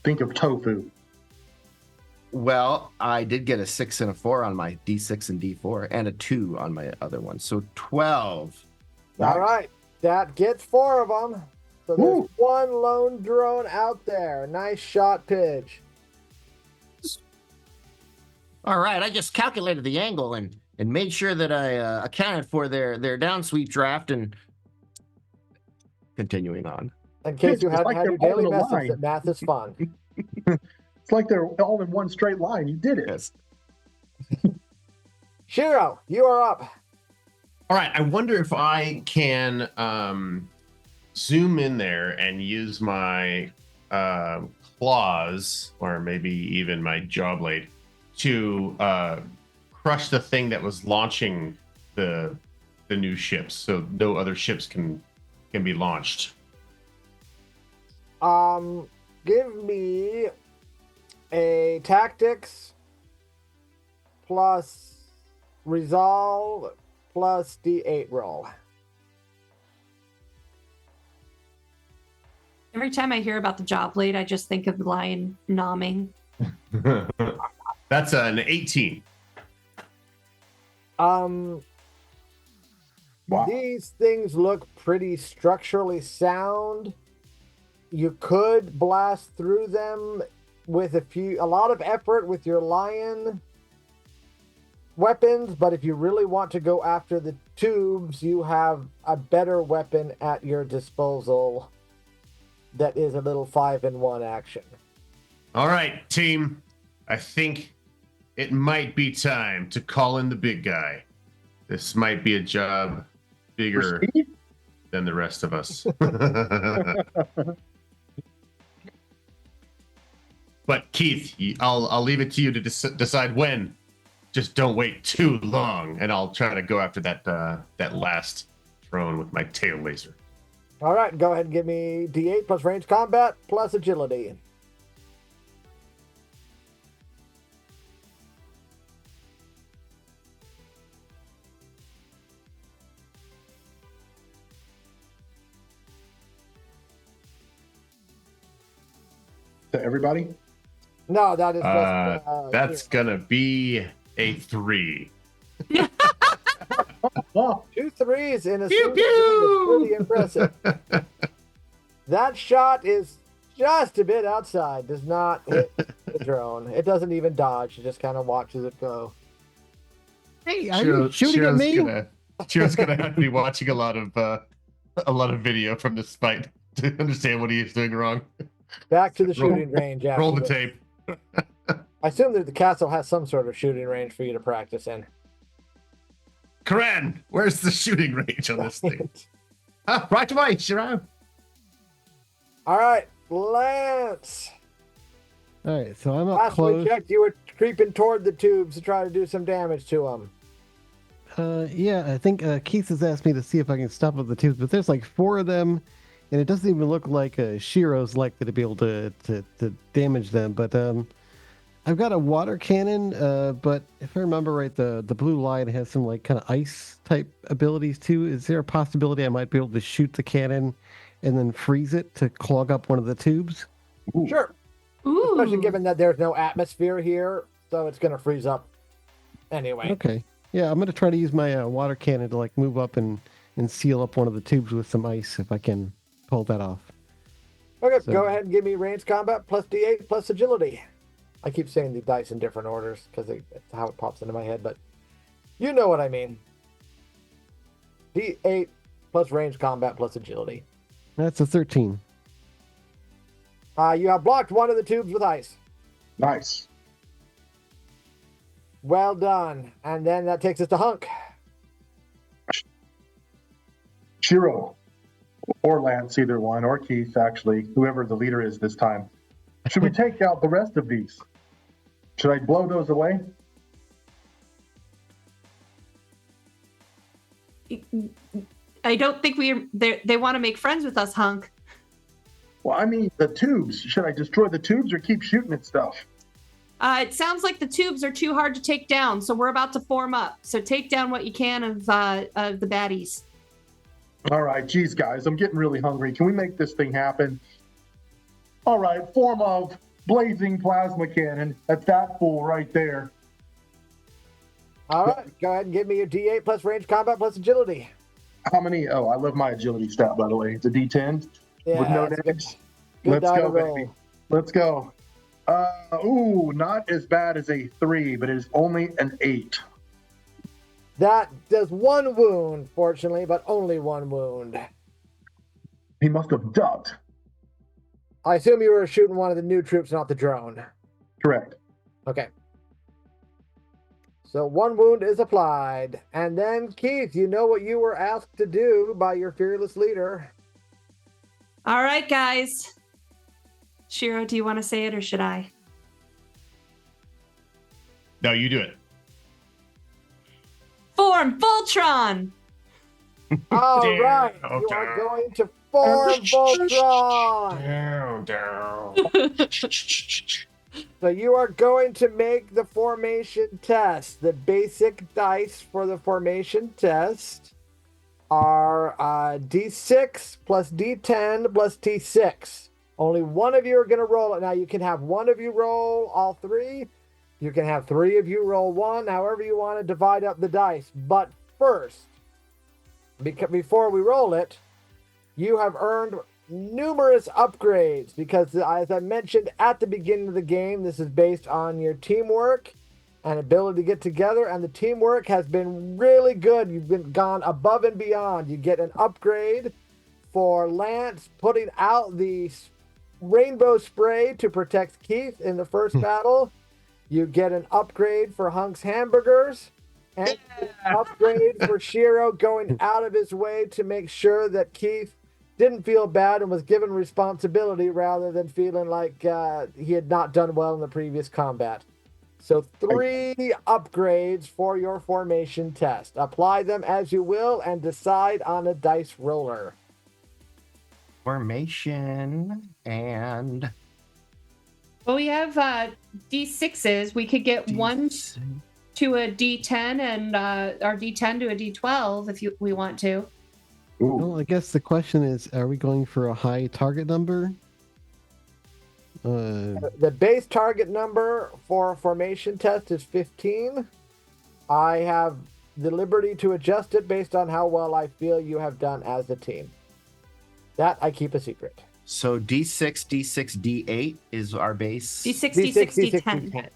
Think of tofu. Well, I did get a 6 and a 4 on my D6 and D4, and a 2 on my other one, so 12. All right. That gets 4 of them. So there's Woo. 1 lone drone out there. Nice shot, Pidge. All right, I just calculated the angle and made sure that I accounted for their downsweep draft and continuing on. In case you It's hadn't like had your they're all daily in a message line. that math is fun. It's like they're all in one straight line. You did it. Yes. Shiro, you are up. All right, I wonder if I can zoom in there and use my claws, or maybe even my jaw blade, to crush the thing that was launching the new ships, so no other ships can be launched. Give me a tactics plus resolve plus D8 roll. Every time I hear about the jaw blade, I just think of the lion nomming. That's an 18. Wow. These things look pretty structurally sound. You could blast through them with a lot of effort with your lion weapons, but if you really want to go after the tubes, you have a better weapon at your disposal that is a little 5-in-1 action. All right, team. I think it might be time to call in the big guy. This might be a job bigger Proceed? than the rest of us. But Keith, I'll leave it to you to decide when. Just don't wait too long, and I'll try to go after that last drone with my tail laser. All right, go ahead and give me D8 plus range combat plus agility. To everybody? No, that is just, That's gonna be a 3. Oh, 2 3s in a Pew, single game is pretty impressive. That shot is just a bit outside, does not hit the drone. It doesn't even dodge, it just kind of watches it go. Hey, are you shooting at me? Chiro's gonna have to be watching a lot of video from this fight to understand what he is doing wrong. Back to the shooting range. After Roll the this. tape. I assume that the castle has some sort of shooting range for you to practice in. Karan, where's the shooting range on this thing? Right away, Shiro. All right, Lance. All right, so I'm up Last we close. checked, you were creeping toward the tubes to try to do some damage to them. Yeah, I think Keith has asked me to see if I can stop up the tubes, but there's like 4 of them, and it doesn't even look like Shiro's likely to be able to damage them. But I've got a water cannon, but if I remember right, the blue lion has some like kind of ice type abilities too. Is there a possibility I might be able to shoot the cannon and then freeze it to clog up one of the tubes? Sure. Ooh. Especially given that there's no atmosphere here, so it's going to freeze up anyway. Okay. Yeah, I'm gonna try to use my water cannon to like move up and and seal up one of the tubes with some ice if I can pull that off. Okay, So- go ahead and give me ranged combat plus D8 plus agility. I keep saying the dice in different orders because it's how it pops into my head, but you know what I mean. D8 plus ranged combat plus agility. That's a 13. You have blocked one of the tubes with ice. Nice. Well done. And then that takes us to Hunk. Shiro, or Lance, either one, or Keith, actually, whoever the leader is this time. Should we take out the rest of these? Should I blow those away? I don't think they want to make friends with us, Hunk. Well, I mean, the tubes. Should I destroy the tubes or keep shooting at stuff? It sounds like the tubes are too hard to take down, so we're about to form up. So take down what you can of the baddies. All right, geez, guys, I'm getting really hungry. Can we make this thing happen? All right, form of blazing plasma cannon. That's that fool right there. All right, go ahead and give me your D8 plus ranged combat plus agility. How many? Oh, I love my agility stat, by the way. It's a D10 Yeah, with no that's good. damage. Good Let's die go, to roll. baby. Let's go. Not as bad as a 3, but it is only an 8. That does one wound, fortunately, but only one wound. He must have ducked. I assume you were shooting one of the new troops, not the drone. Correct. Okay. So one wound is applied. And then, Keith, you know what you were asked to do by your fearless leader. All right, guys. Shiro, do you want to say it or should I? No, you do it. Form Voltron! All Down, right. You are down. going to form Voltron. Down. So you are going to make the formation test. The basic dice for the formation test are D6 plus D10 plus T6. Only one of you are going to roll it. Now you can have one of you roll all three. You can have three of you roll one, however you want to divide up the dice. But first, before we roll it, you have earned numerous upgrades because, as I mentioned at the beginning of the game, this is based on your teamwork and ability to get together, and the teamwork has been really good. You've gone above and beyond. You get an upgrade for Lance putting out the rainbow spray to protect Keith in the first battle. You get an upgrade for Hunk's hamburgers, and an upgrade for Shiro going out of his way to make sure that Keith didn't feel bad and was given responsibility rather than feeling like he had not done well in the previous combat. So 3 upgrades for your formation test. Apply them as you will and decide on a dice roller. Formation and Well, we have D6s. We could get one to a D10 and our D10 to a D12 if we want to. Ooh. Well, I guess the question is, are we going for a high target number? The base target number for a formation test is 15. I have the liberty to adjust it based on how well I feel you have done as a team. That I keep a secret. So D6, D6, D8 is our base. D6, D6, D6, D6, D10. D10.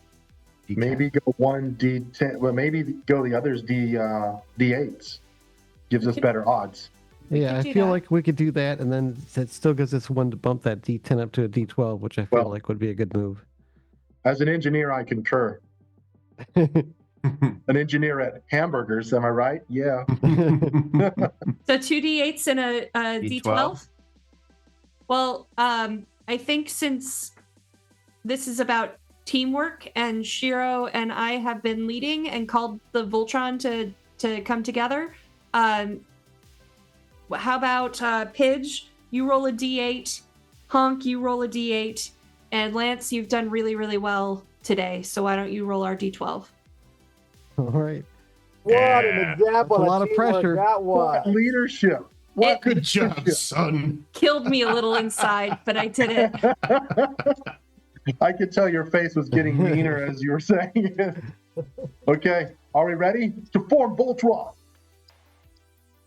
Maybe go one D10. Well, maybe go the others D8s. Gives us better odds. Yeah, I do feel that. like we could do that, and then it still gives us one to bump that D10 up to a D12, which I feel Well- like would be a good move. As an engineer, I concur. An engineer at hamburgers, am I right? Yeah. So 2 D8s and a D12? D12? Well, I think since this is about teamwork and Shiro and I have been leading and called the Voltron to come together, how about Pidge, you roll a D8, Honk, you roll a D8, and Lance, you've done really, really well today, so why don't you roll our D12? All right. What Yeah. an example That's a lot of teamwork pressure. that What was. leadership. What Good job, leadership. son. Killed me a little inside, but I did it. I could tell your face was getting meaner as you were saying it. Okay, are we ready to form Voltron?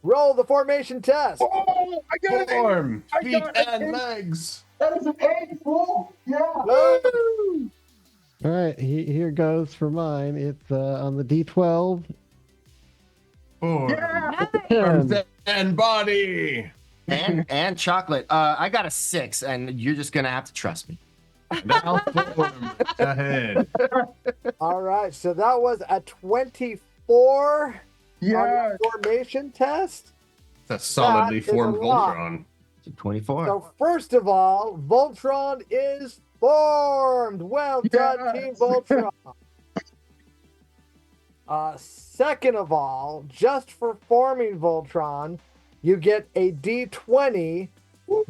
Roll the formation test. Oh, I got it. Form, I feet, got an and eight. legs. That is an 8, fool. Yeah. Woo! All right, here goes for mine. It's on the D12. Form, Yeah. arms and body. And chocolate. I got a 6, and you're just gonna have to trust me. Now form the head. All right, so that was a 24 on Yeah. the formation test. It's a solidly That is a formed lot. Voltron. 24. So first of all, Voltron is formed. Well done, Team Yes. Voltron. Second of all, just for forming Voltron, you get a D20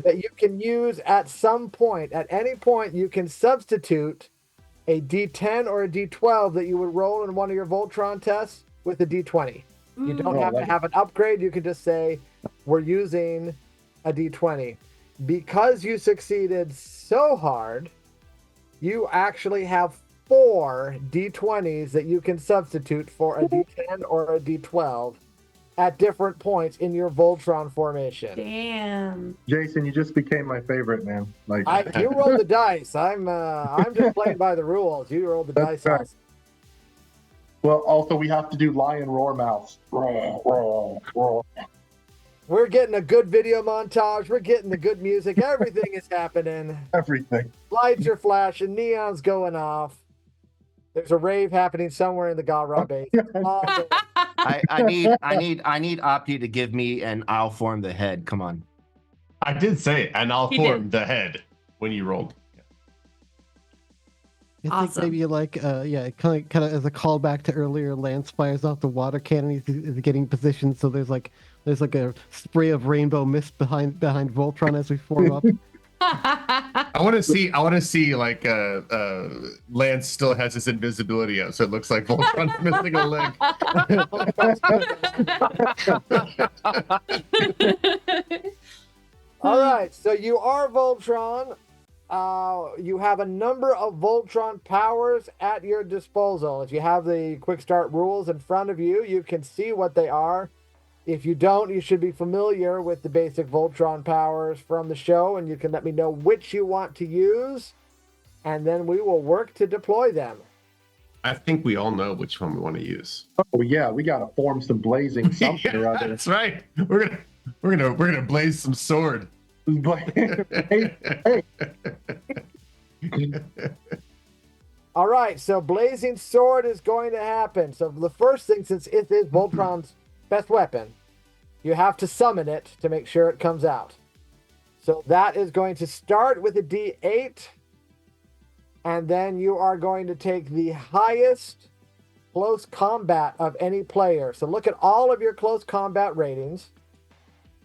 that you can use at some point. At any point, you can substitute a D10 or a D12 that you would roll in one of your Voltron tests with a D20. You don't Oh, have to like- have an upgrade. You can just say, we're using a D20. Because you succeeded so hard, you actually have 4 D20s that you can substitute for a D10 or a D12 at different points in your Voltron formation. Damn. Jason, you just became my favorite, man. Like, You roll the dice. I'm just playing by the rules. You roll the dice. That's right. House. well, also we have to do lion roar mouths. Roar, roar, roar. We're getting a good video montage. We're getting the good music. Everything is happening. Everything. Lights are flashing. Neon's going off. There's a rave happening somewhere in the Galra base. All good. I need Opti to give me and I'll form the head. Come on. I did say it, and I'll He form did. the head when you rolled. I think Awesome. maybe like kind of as a callback to earlier, Lance fires off the water cannon. He's getting positioned, so there's like a spray of rainbow mist behind Voltron as we form up. I want to see like Lance still has his invisibility up, so it looks like Voltron's missing a leg. All right, so you are Voltron. You have a number of Voltron powers at your disposal. If you have the quick start rules in front of you, you can see what they are. If you don't, you should be familiar with the basic Voltron powers from the show, and you can let me know which you want to use, and then we will work to deploy them. I think we all know which one we want to use. Oh yeah, we gotta form some blazing something or other. That's right. We're gonna blaze some sword. Hey, All right, so Blazing Sword is going to happen. So the first thing, since it is Voltron's best weapon, you have to summon it to make sure it comes out. So that is going to start with a D8, and then you are going to take the highest close combat of any player. So look at all of your close combat ratings,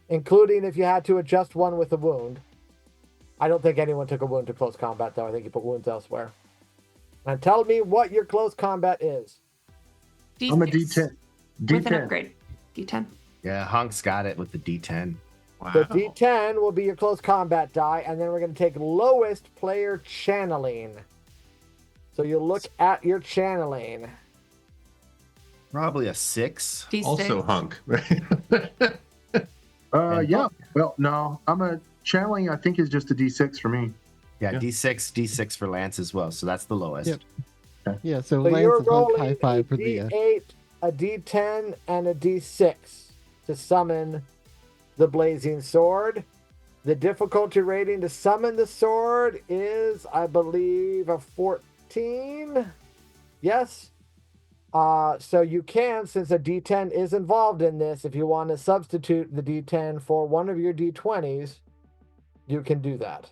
including if you had to adjust one with a wound. I don't think anyone took a wound to close combat, though. I think you put wounds elsewhere. And tell me what your close combat is. I'm a D6 D10. with an D10. upgrade. D10. Yeah, Hunk's got it with the D10. Wow. The D10 will be your close combat die, and then we're going to take lowest player channeling. So you look at your channeling. Probably a 6. D6. Also hunk. Yeah. Well, no, I'm a channeling. I think is just a D6 for me. Yeah, Yeah. D6 for Lance as well. So that's the lowest. Yep. Yeah, so So Lance you're and Hunk, rolling high a five for the D8, a D10, and a D6 to summon the Blazing Sword. The difficulty rating to summon the sword is, I believe, a 14. Yes. So you can, since a D10 is involved in this, if you want to substitute the D10 for one of your D20s, you can do that.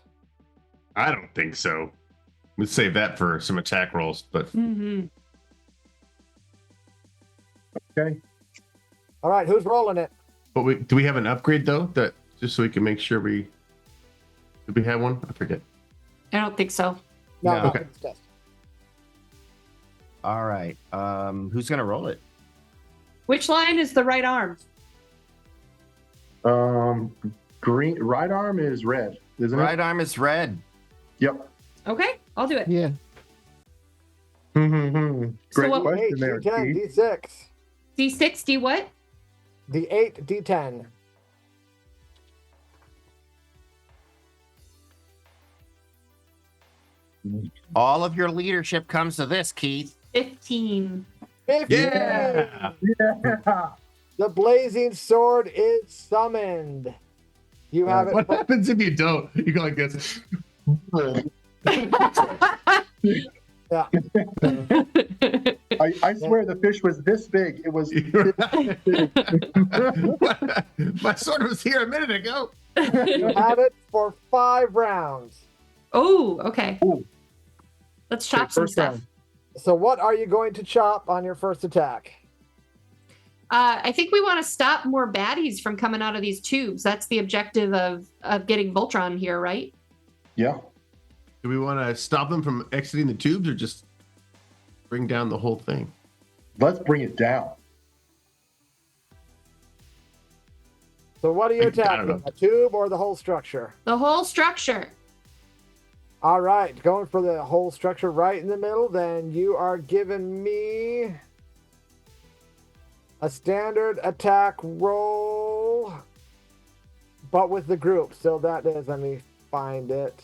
I don't think so. We'll save that for some attack rolls, but Mm-hmm. Okay. All right, who's rolling it? do we have an upgrade though? That just so we can make sure did we have one? I forget. I don't think so. No, No. not Okay. for this test. All right. Who's gonna roll it? Which line is the right arm? Green right arm is red, isn't Right it? arm is red. Yep. Okay, I'll do it. Yeah. Great what- question D8, there, D10, Keith. D6. D6, D what? D8, D10. All of your leadership comes to this, Keith. 15. 15. Yeah. Yeah. The blazing sword is summoned. You have it. What happens if you don't? You go like this. Yeah. I swear the fish was this big. It was. My sword was here a minute ago. You have it for 5 rounds. Oh, okay. Ooh. Let's chop some first stuff. round. So what are you going to chop on your first attack? I think we want to stop more baddies from coming out of these tubes. That's the objective of getting Voltron here, right? Yeah. Do we want to stop them from exiting the tubes or just bring down the whole thing? Let's bring it down. So what are you I don't attacking? know. A tube or the whole structure? The whole structure. All right, going for the whole structure right in the middle. Then you are giving me a standard attack roll, but with the group. So that is, let me find it.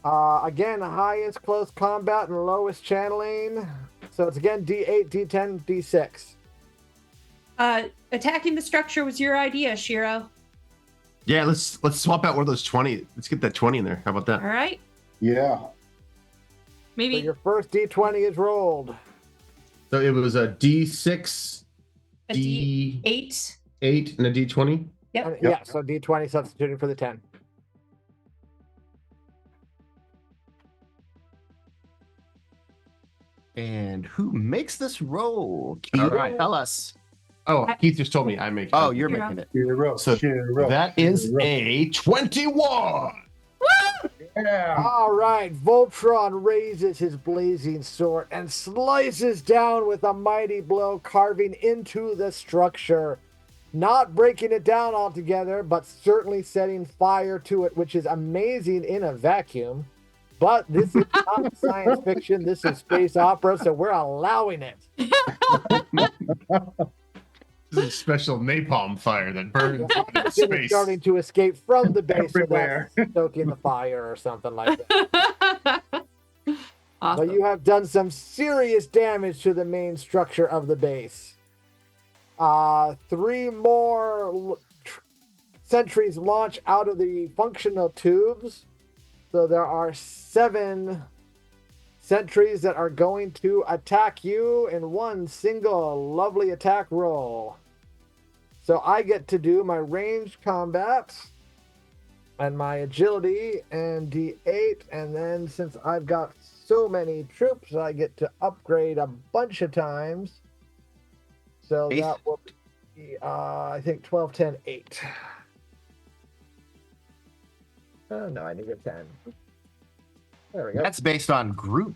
Again, highest close combat and lowest channeling. So it's again D8, D10, D6. Attacking the structure was your idea, Shiro. Yeah, let's swap out one of those 20. Let's get that 20 in there. How about that? All right. Yeah. So Maybe your first D20 is rolled. So it was a D6, a D8. D8, and a D20. Yep. Yeah, so D20 substituting for the 10. And who makes this roll? Keith, All right. tell us. Oh, Keith just told me I make. Oh, you're Hero. making it. Shiro, So Shiro, that is Shiro. a 21. Yeah. All right, Voltron raises his blazing sword and slices down with a mighty blow, carving into the structure. Not breaking it down altogether, but certainly setting fire to it, which is amazing in a vacuum. But this is not science fiction, this is space opera, so we're allowing it. This is a special napalm fire that burns in It's space. starting to escape from the base, so Everywhere. that's stoking the fire or something like that. Awesome. But you have done some serious damage to the main structure of the base. 3 more sentries launch out of the functional tubes. So there are 7 sentries that are going to attack you in one single lovely attack roll. So I get to do my ranged combat and my agility and D8, and then since I've got so many troops, I get to upgrade a bunch of times. So Eight. that will be, I think 12, 10, 8. Oh, no, I need a 10. There we go. That's based on group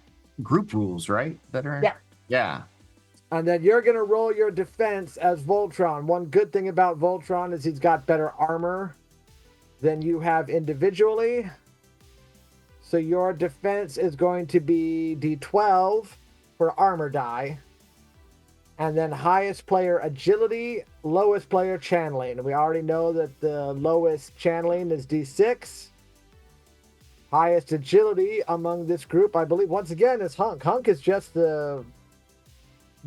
rules, right? That are Yeah. Yeah. And then you're going to roll your defense as Voltron. One good thing about Voltron is he's got better armor than you have individually. So your defense is going to be D12 for armor die. And then highest player agility, lowest player channeling. And we already know that the lowest channeling is D6. Highest agility among this group, I believe, once again, is Hunk. Hunk is just the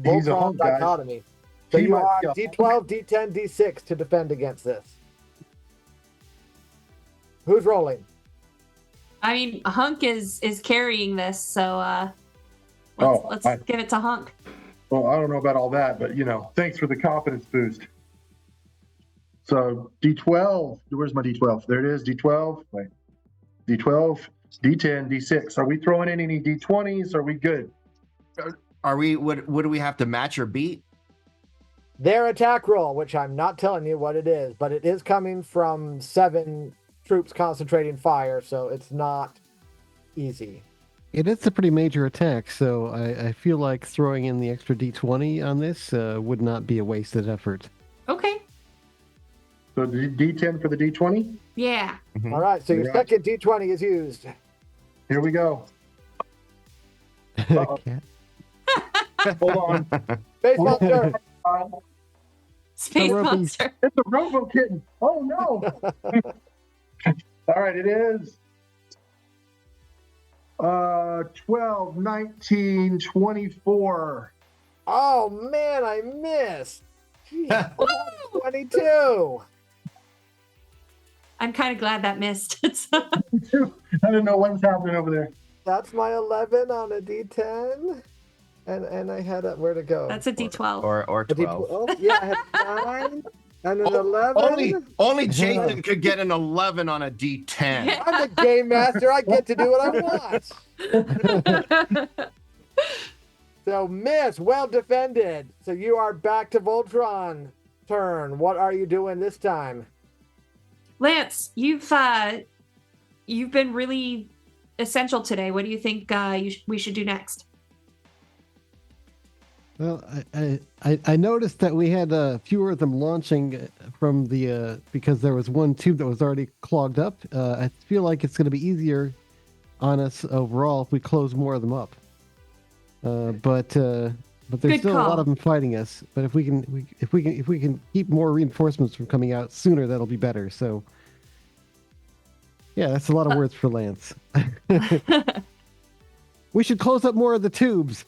He's a Voltron hunk, guys. dichotomy. So He you might are be a D12, D10, D6 to defend against this. Who's rolling? I mean, Hunk is carrying this, so Oh, let's I- give it to Hunk. Well, I don't know about all that, but thanks for the confidence boost. So D12, where's my D12? There it is, D12. Wait, D12, D10, D6. Are we throwing in any D20s? Are we good? Are we? What do we have to match or beat? Their attack roll, which I'm not telling you what it is, but it is coming from 7 troops concentrating fire, so it's not easy. It is a pretty major attack, so I feel like throwing in the extra D20 on this would not be a wasted effort. Okay. So D10 for the D20. Yeah. All right, so your Right. second D20 is used. Here we go. Uh-oh. Cat. Hold on. Baseball turn. Space Robo- monster. It's a robo kitten. Oh no. All right, it is 12, 19, 24. Oh man, I missed. Jeez, 22. I'm kind of glad that missed. I didn't know what was happening over there. That's my 11 on a D10. And I had where to go? That's a D12. Or A 12. D12. Yeah, I had 9 and an Oh, 11. Only Jason could get an 11 on a D10. I'm the game master. I get to do what I want. So, miss, well defended. So you are back to Voltron turn. What are you doing this time? Lance, you've been really essential today. What do you think we should do next? Well, I noticed that we had fewer of them launching from the because there was one tube that was already clogged up. I feel like it's going to be easier on us overall if we close more of them up. But there's Good still a call. lot of them fighting us. But if we can keep more reinforcements from coming out sooner, that'll be better. So yeah, that's a lot of words for Lance. We should close up more of the tubes.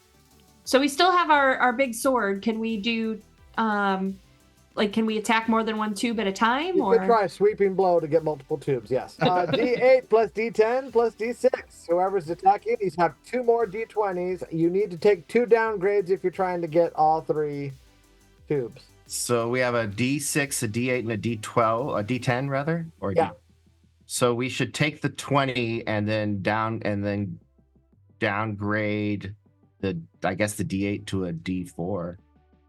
So we still have our big sword. Can we do can we attack more than one tube at a time? You Or could try a sweeping blow to get multiple tubes, yes. D8 plus D10 plus D6. Whoever's attacking, these have 2 more D20s. You need to take 2 downgrades if you're trying to get all 3 tubes. So we have a D6, a D8, and a D12, a D10 rather, or Yeah. So we should take the 20 and then downgrade the the D8 to a D4.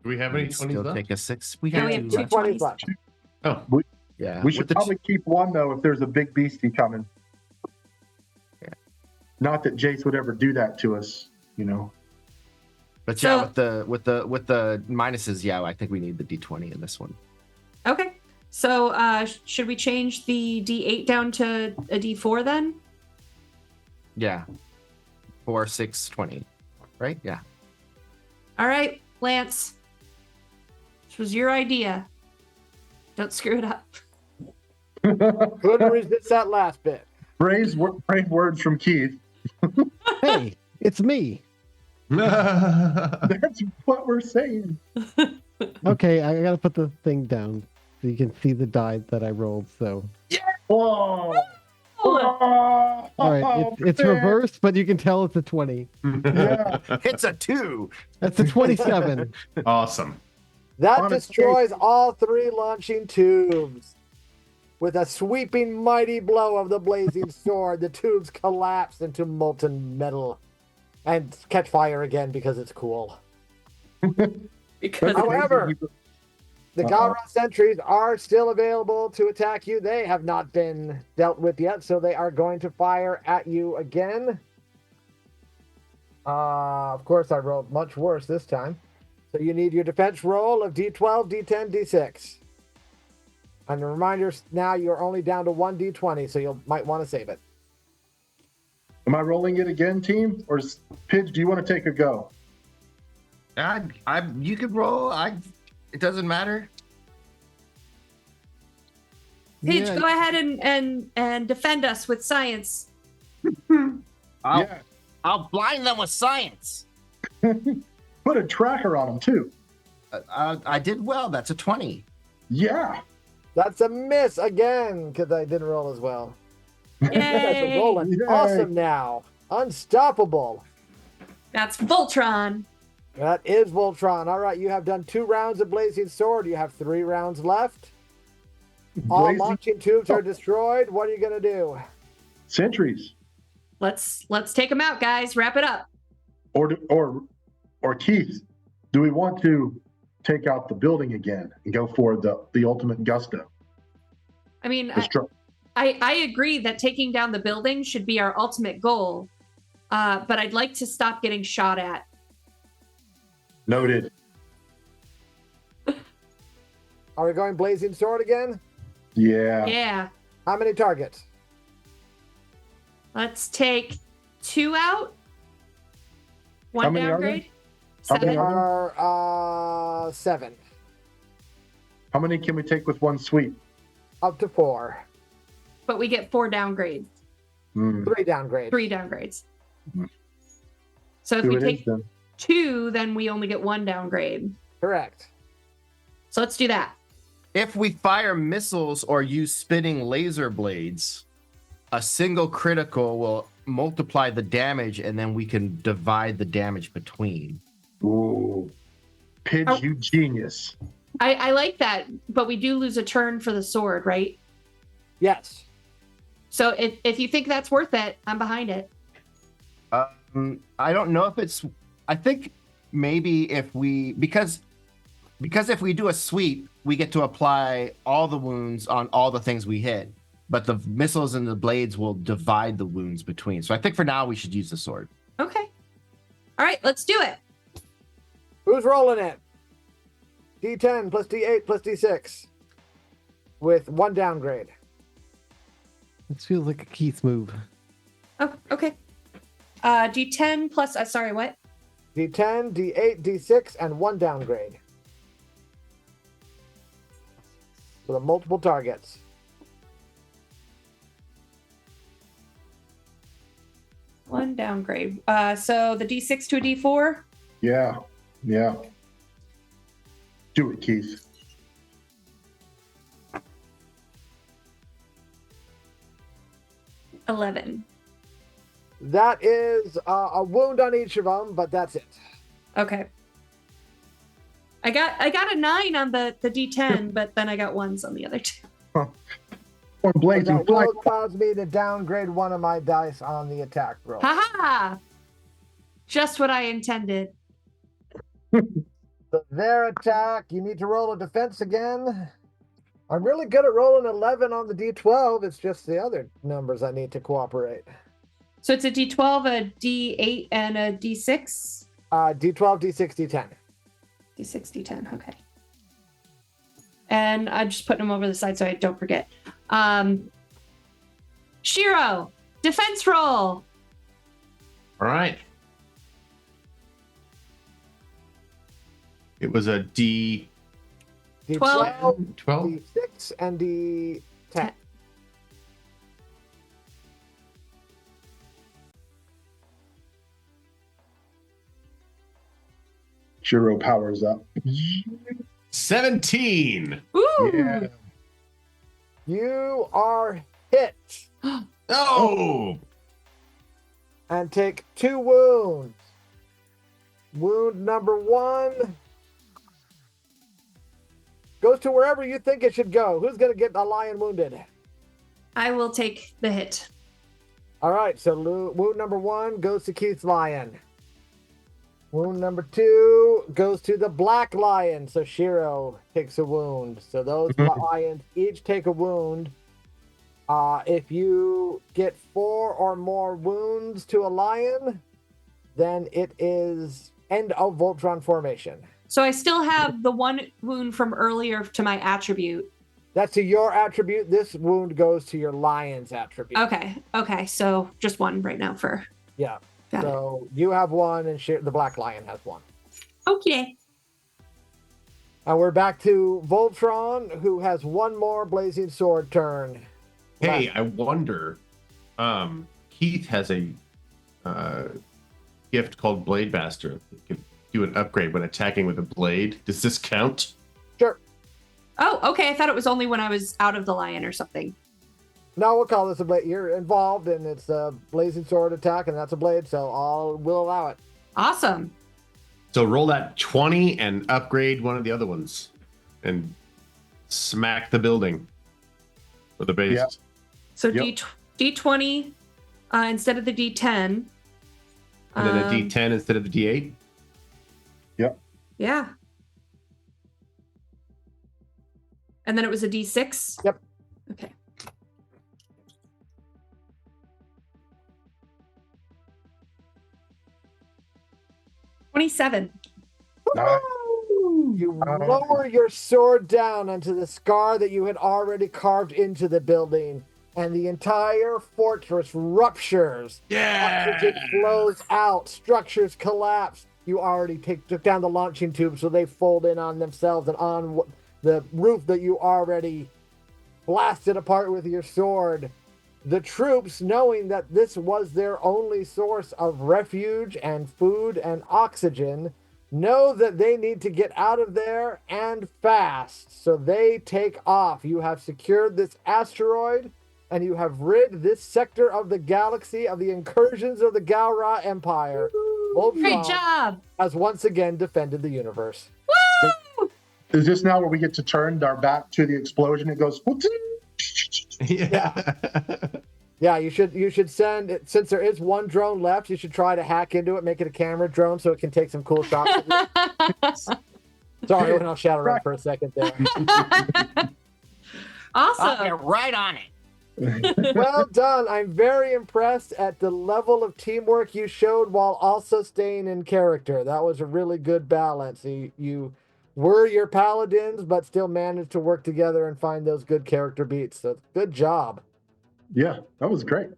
Do we have any And 20s still left? take a 6. We Yeah, have we to. have two right? 20s left. Oh, Yeah. We should with the probably keep one though if there's a big beastie coming. Yeah. Not that Jace would ever do that to us, you know. But So- yeah, with the minuses, yeah, I think we need the D20 in this one. okay. So should we change the D8 down to a D4 then? Yeah. 4, 6, 20. Right? Yeah. All right, Lance. This was your idea. Don't screw it up. Couldn't resist that last bit. Brave words from Keith. Hey, it's me. That's what we're saying. Okay, I gotta put the thing down so you can see the die that I rolled. So, Whoa. all right, it's man. reversed, but you can tell it's a 20. Yeah. It's a 2. That's a 27. awesome. That On a destroys all 3 launching tubes. With a sweeping mighty blow of the blazing sword, the tubes collapse into molten metal and catch fire again because it's cool. Because However, the Galra sentries are still available to attack you. They have not been dealt with yet, so they are going to fire at you again. Of course, I rolled much worse this time. So you need your defense roll of D12, D10, D6. And a reminder, now you're only down to 1 D20, so you might want to save it. Am I rolling it again, team? Or is Pidge, do you want to take a go? You could roll. It doesn't matter. Paige, Yeah. go ahead and defend us with science. I'll blind them with science. Put a tracker on them too. I did well. That's a 20. Yeah. That's a miss again, because I didn't roll as well. You guys are Yay! rolling Yay. awesome now. Unstoppable. That's Voltron. That is Voltron. All right, you have done 2 rounds of Blazing Sword. You have 3 rounds left. All Blazing launching tubes are destroyed. What are you going to do? sentries. Let's take them out, guys. Wrap it up. Or Keith, do we want to take out the building again and go for the ultimate gusto? I mean, Destroy. I agree that taking down the building should be our ultimate goal. But I'd like to stop getting shot at. Noted. Are we going Blazing Sword again? Yeah. Yeah. How many targets? Let's take 2 out. How 1 many are there? downgrade. How many 7. are there? Are 7. How many can we take with one sweep? Up to 4. But we get 4 downgrades. 3 downgrades. 3 downgrades. Mhm. So if Two we it is take then. 2, then we only get 1 downgrade. Correct. So let's do that. If we fire missiles or use spinning laser blades, a single critical will multiply the damage, and then we can divide the damage between. Ooh. Pidge, Oh. you genius. I like that, but we do lose a turn for the sword, right? Yes. So if you think that's worth it, I'm behind it. I don't know if it's. I think maybe if we because if we do a sweep, we get to apply all the wounds on all the things we hit, but the missiles and the blades will divide the wounds between. So I think for now we should use the sword. Okay. All right, let's do it. Who's rolling it? D10 plus D8 plus D6. With 1 downgrade. This feels like a Keith move. Oh, okay. D10 plus, sorry, what? D10, D8, D6, and 1 downgrade. So the multiple targets. One downgrade. So the D6 to a D4? Yeah. Yeah. Do it, Keith. $11. That is a wound on each of them, but that's it. Okay. I got a 9 on the D10, but then I got 1s on the other 2. Or But blazing that flight. will cause me to downgrade one of my dice on the attack roll. Ha! Just what I intended. So their attack, you need to roll a defense again. I'm really good at rolling 11 on the D12. It's just the other numbers I need to cooperate. So it's a D12, a D8, and a D6? D12, D6, D10. D6, D10, okay. And I'm just putting them over the side so I don't forget. Shiro, defense roll. All right. It was a D12. D12, D6, and D10. Shiro powers up. 17. Ooh. Yeah. You are hit Oh! and take 2 wounds. Wound number 1 goes to wherever you think it should go. Who's going to get a lion wounded? I will take the hit. All right, so wound number 1 goes to Keith's lion. Wound number 2 goes to the black lion, so Shiro takes a wound. So those lions each take a wound. If you get 4 or more wounds to a lion, then it is end of Voltron formation. So I still have the 1 wound from earlier to my attribute. That's to your attribute. This wound goes to your lion's attribute. Okay. So just 1 right now for. Yeah. Got it. So you have 1 and the black lion has 1. Okay. And we're back to Voltron, who has 1 more blazing sword turn. Hey, I wonder. Keith has a gift called Blade Master. You can do an upgrade when attacking with a blade. Does this count? Sure. Oh, okay. I thought it was only when I was out of the lion or something. No, we'll call this a blade. You're involved, and it's a blazing sword attack, and that's a blade, so we'll allow it. Awesome. So roll that 20 and upgrade one of the other ones, and smack the building with the base. Yep. So Yep. D20 instead of the D10. And then a D10 instead of the D8. Yeah. And then it was a D6? Yep. Okay. $27. Nice. You lower your sword down onto the scar that you had already carved into the building, and the entire fortress ruptures. Yeah! Oxygen flows out, structures collapse. you already took down the launching tube, so they fold in on themselves and on the roof that you already blasted apart with your sword. The troops, knowing that this was their only source of refuge and food and oxygen, know that they need to get out of there and fast. So they take off. You have secured this asteroid, and you have rid this sector of the galaxy of the incursions of the Galra Empire. Great Voltron job. has once again defended the universe. Woo! Is this now where we get to turn our back to the explosion? It goes. Yeah. Yeah, you should send it, since there is one drone left, you should try to hack into it, make it a camera drone so it can take some cool shots. Sorry, I went on Shadowrun for a second there. I'll Awesome. get right on it. Well done. I'm very impressed at the level of teamwork you showed while also staying in character. That was a really good balance. You were your paladins, but still managed to work together and find those good character beats. So good job. Yeah, that was great.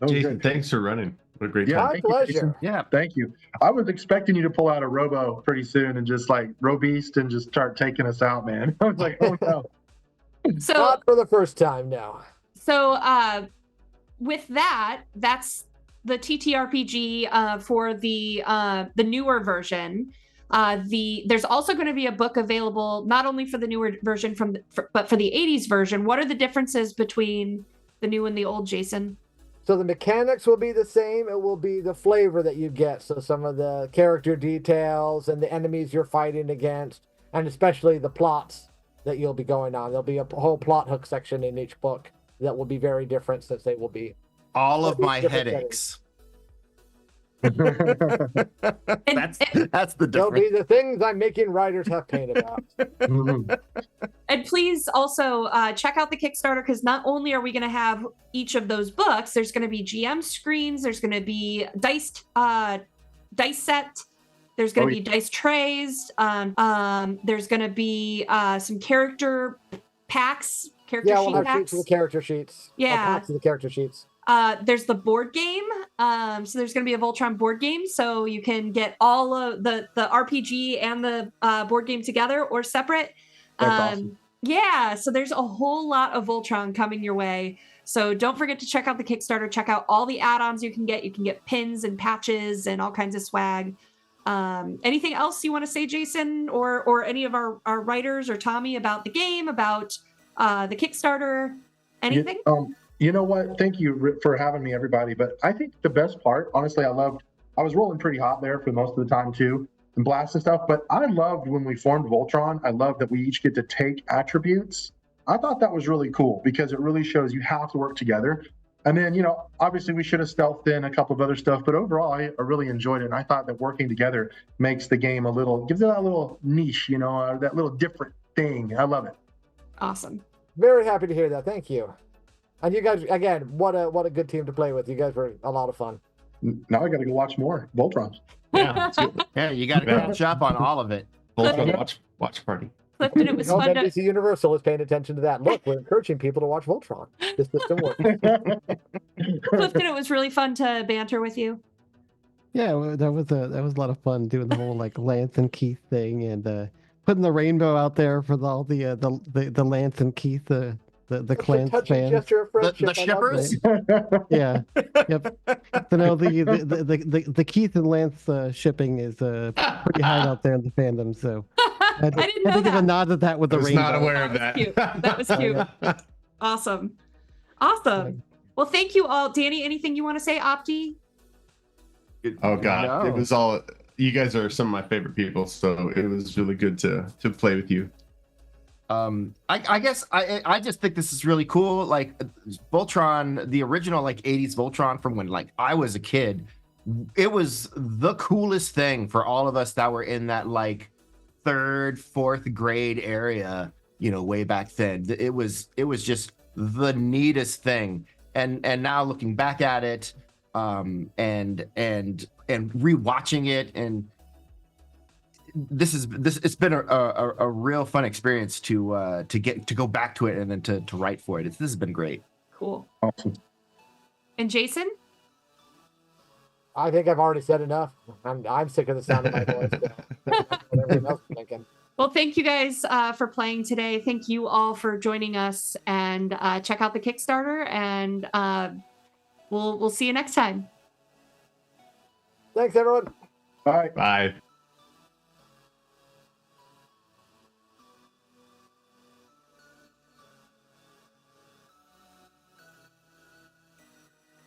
That was Jason, great. thanks for running. What a great Yeah, time. My thank you, pleasure. Jason. Yeah. Thank you. I was expecting you to pull out a robo pretty soon and just like robeast and just start taking us out, man. I was like, oh no. So Not for the first time, no. with that, that's the TTRPG for the newer version. There's also going to be a book available not only for the newer version but for the 80s version. What are the differences between the new and the old, Jason? So the mechanics will be the same. It will be the flavor that you get. So some of the character details and the enemies you're fighting against, and especially the plots that you'll be going on. There'll be a whole plot hook section in each book that will be very different, since they will be All of my different headaches. And- That's the They'll difference. be the things I'm making writers have pain about. And please also check out the Kickstarter, because not only are we going to have each of those books, there's going to be GM screens, there's going to be dice set, there's going to be dice trays, there's going to be some character packs, Yeah, we'll sheet have packs. sheets of the character sheets. Yeah. Packs of the character sheets. There's the board game. So there's going to be a Voltron board game, so you can get all of the RPG and the board game together or separate. That's awesome. Yeah, so there's a whole lot of Voltron coming your way. So don't forget to check out the Kickstarter. Check out all the add-ons you can get. You can get pins and patches and all kinds of swag. Anything else you want to say, Jason, or any of our writers, or Tommy, about the game, about the Kickstarter? Anything? You know what? Thank you for having me, everybody. But I think the best part, honestly, I was rolling pretty hot there for most of the time too, and blast and stuff. But I loved when we formed Voltron. I love that we each get to take attributes. I thought that was really cool because it really shows you have to work together. And then, obviously we should have stealthed in a couple of other stuff, but overall I really enjoyed it. And I thought that working together makes the game gives it that little niche, that little different thing. I love it. Awesome. Very happy to hear that. Thank you. And you guys, again, what a good team to play with. You guys were a lot of fun. Now I got to go watch more Voltrons. Yeah, it's good. Yeah, you got to catch up on all of it. Voltron watch party. Clifton, it was Hope fun to NBC Universal is paying attention to that. Look, we're encouraging people to watch Voltron. This system works. Clifton, it was really fun to banter with you. Yeah, that was a lot of fun doing the whole like Lance and Keith thing, and putting the rainbow out there for all the Lance and Keith the clan Touching fans. gesture of friendship. The I love shippers? it. Yeah, yep. So no, the Keith and Lance shipping is pretty high out there in the fandom. So I didn't know had to give a that. nod to that with I the was rainbow. not aware of That was that. cute. That was cute. Awesome. Well, thank you all. Danny, anything you want to say, Opti? Oh God, No. it was all. You guys are some of my favorite people, so it was really good to play with you. I guess I just think this is really cool. Like Voltron, the original like 80s Voltron from when like I was a kid, it was the coolest thing for all of us that were in that like 3rd, 4th grade area, way back then. It was just the neatest thing. And now looking back at it, and rewatching it, and it's been a real fun experience to go back to it and then to write for it. This has been great. Cool. Awesome. And Jason? I think I've already said enough. I'm sick of the sound of my voice. What everyone else is thinking. Well, thank you guys for playing today. Thank you all for joining us, and check out the Kickstarter, and we'll see you next time. Thanks, everyone. Bye. Bye.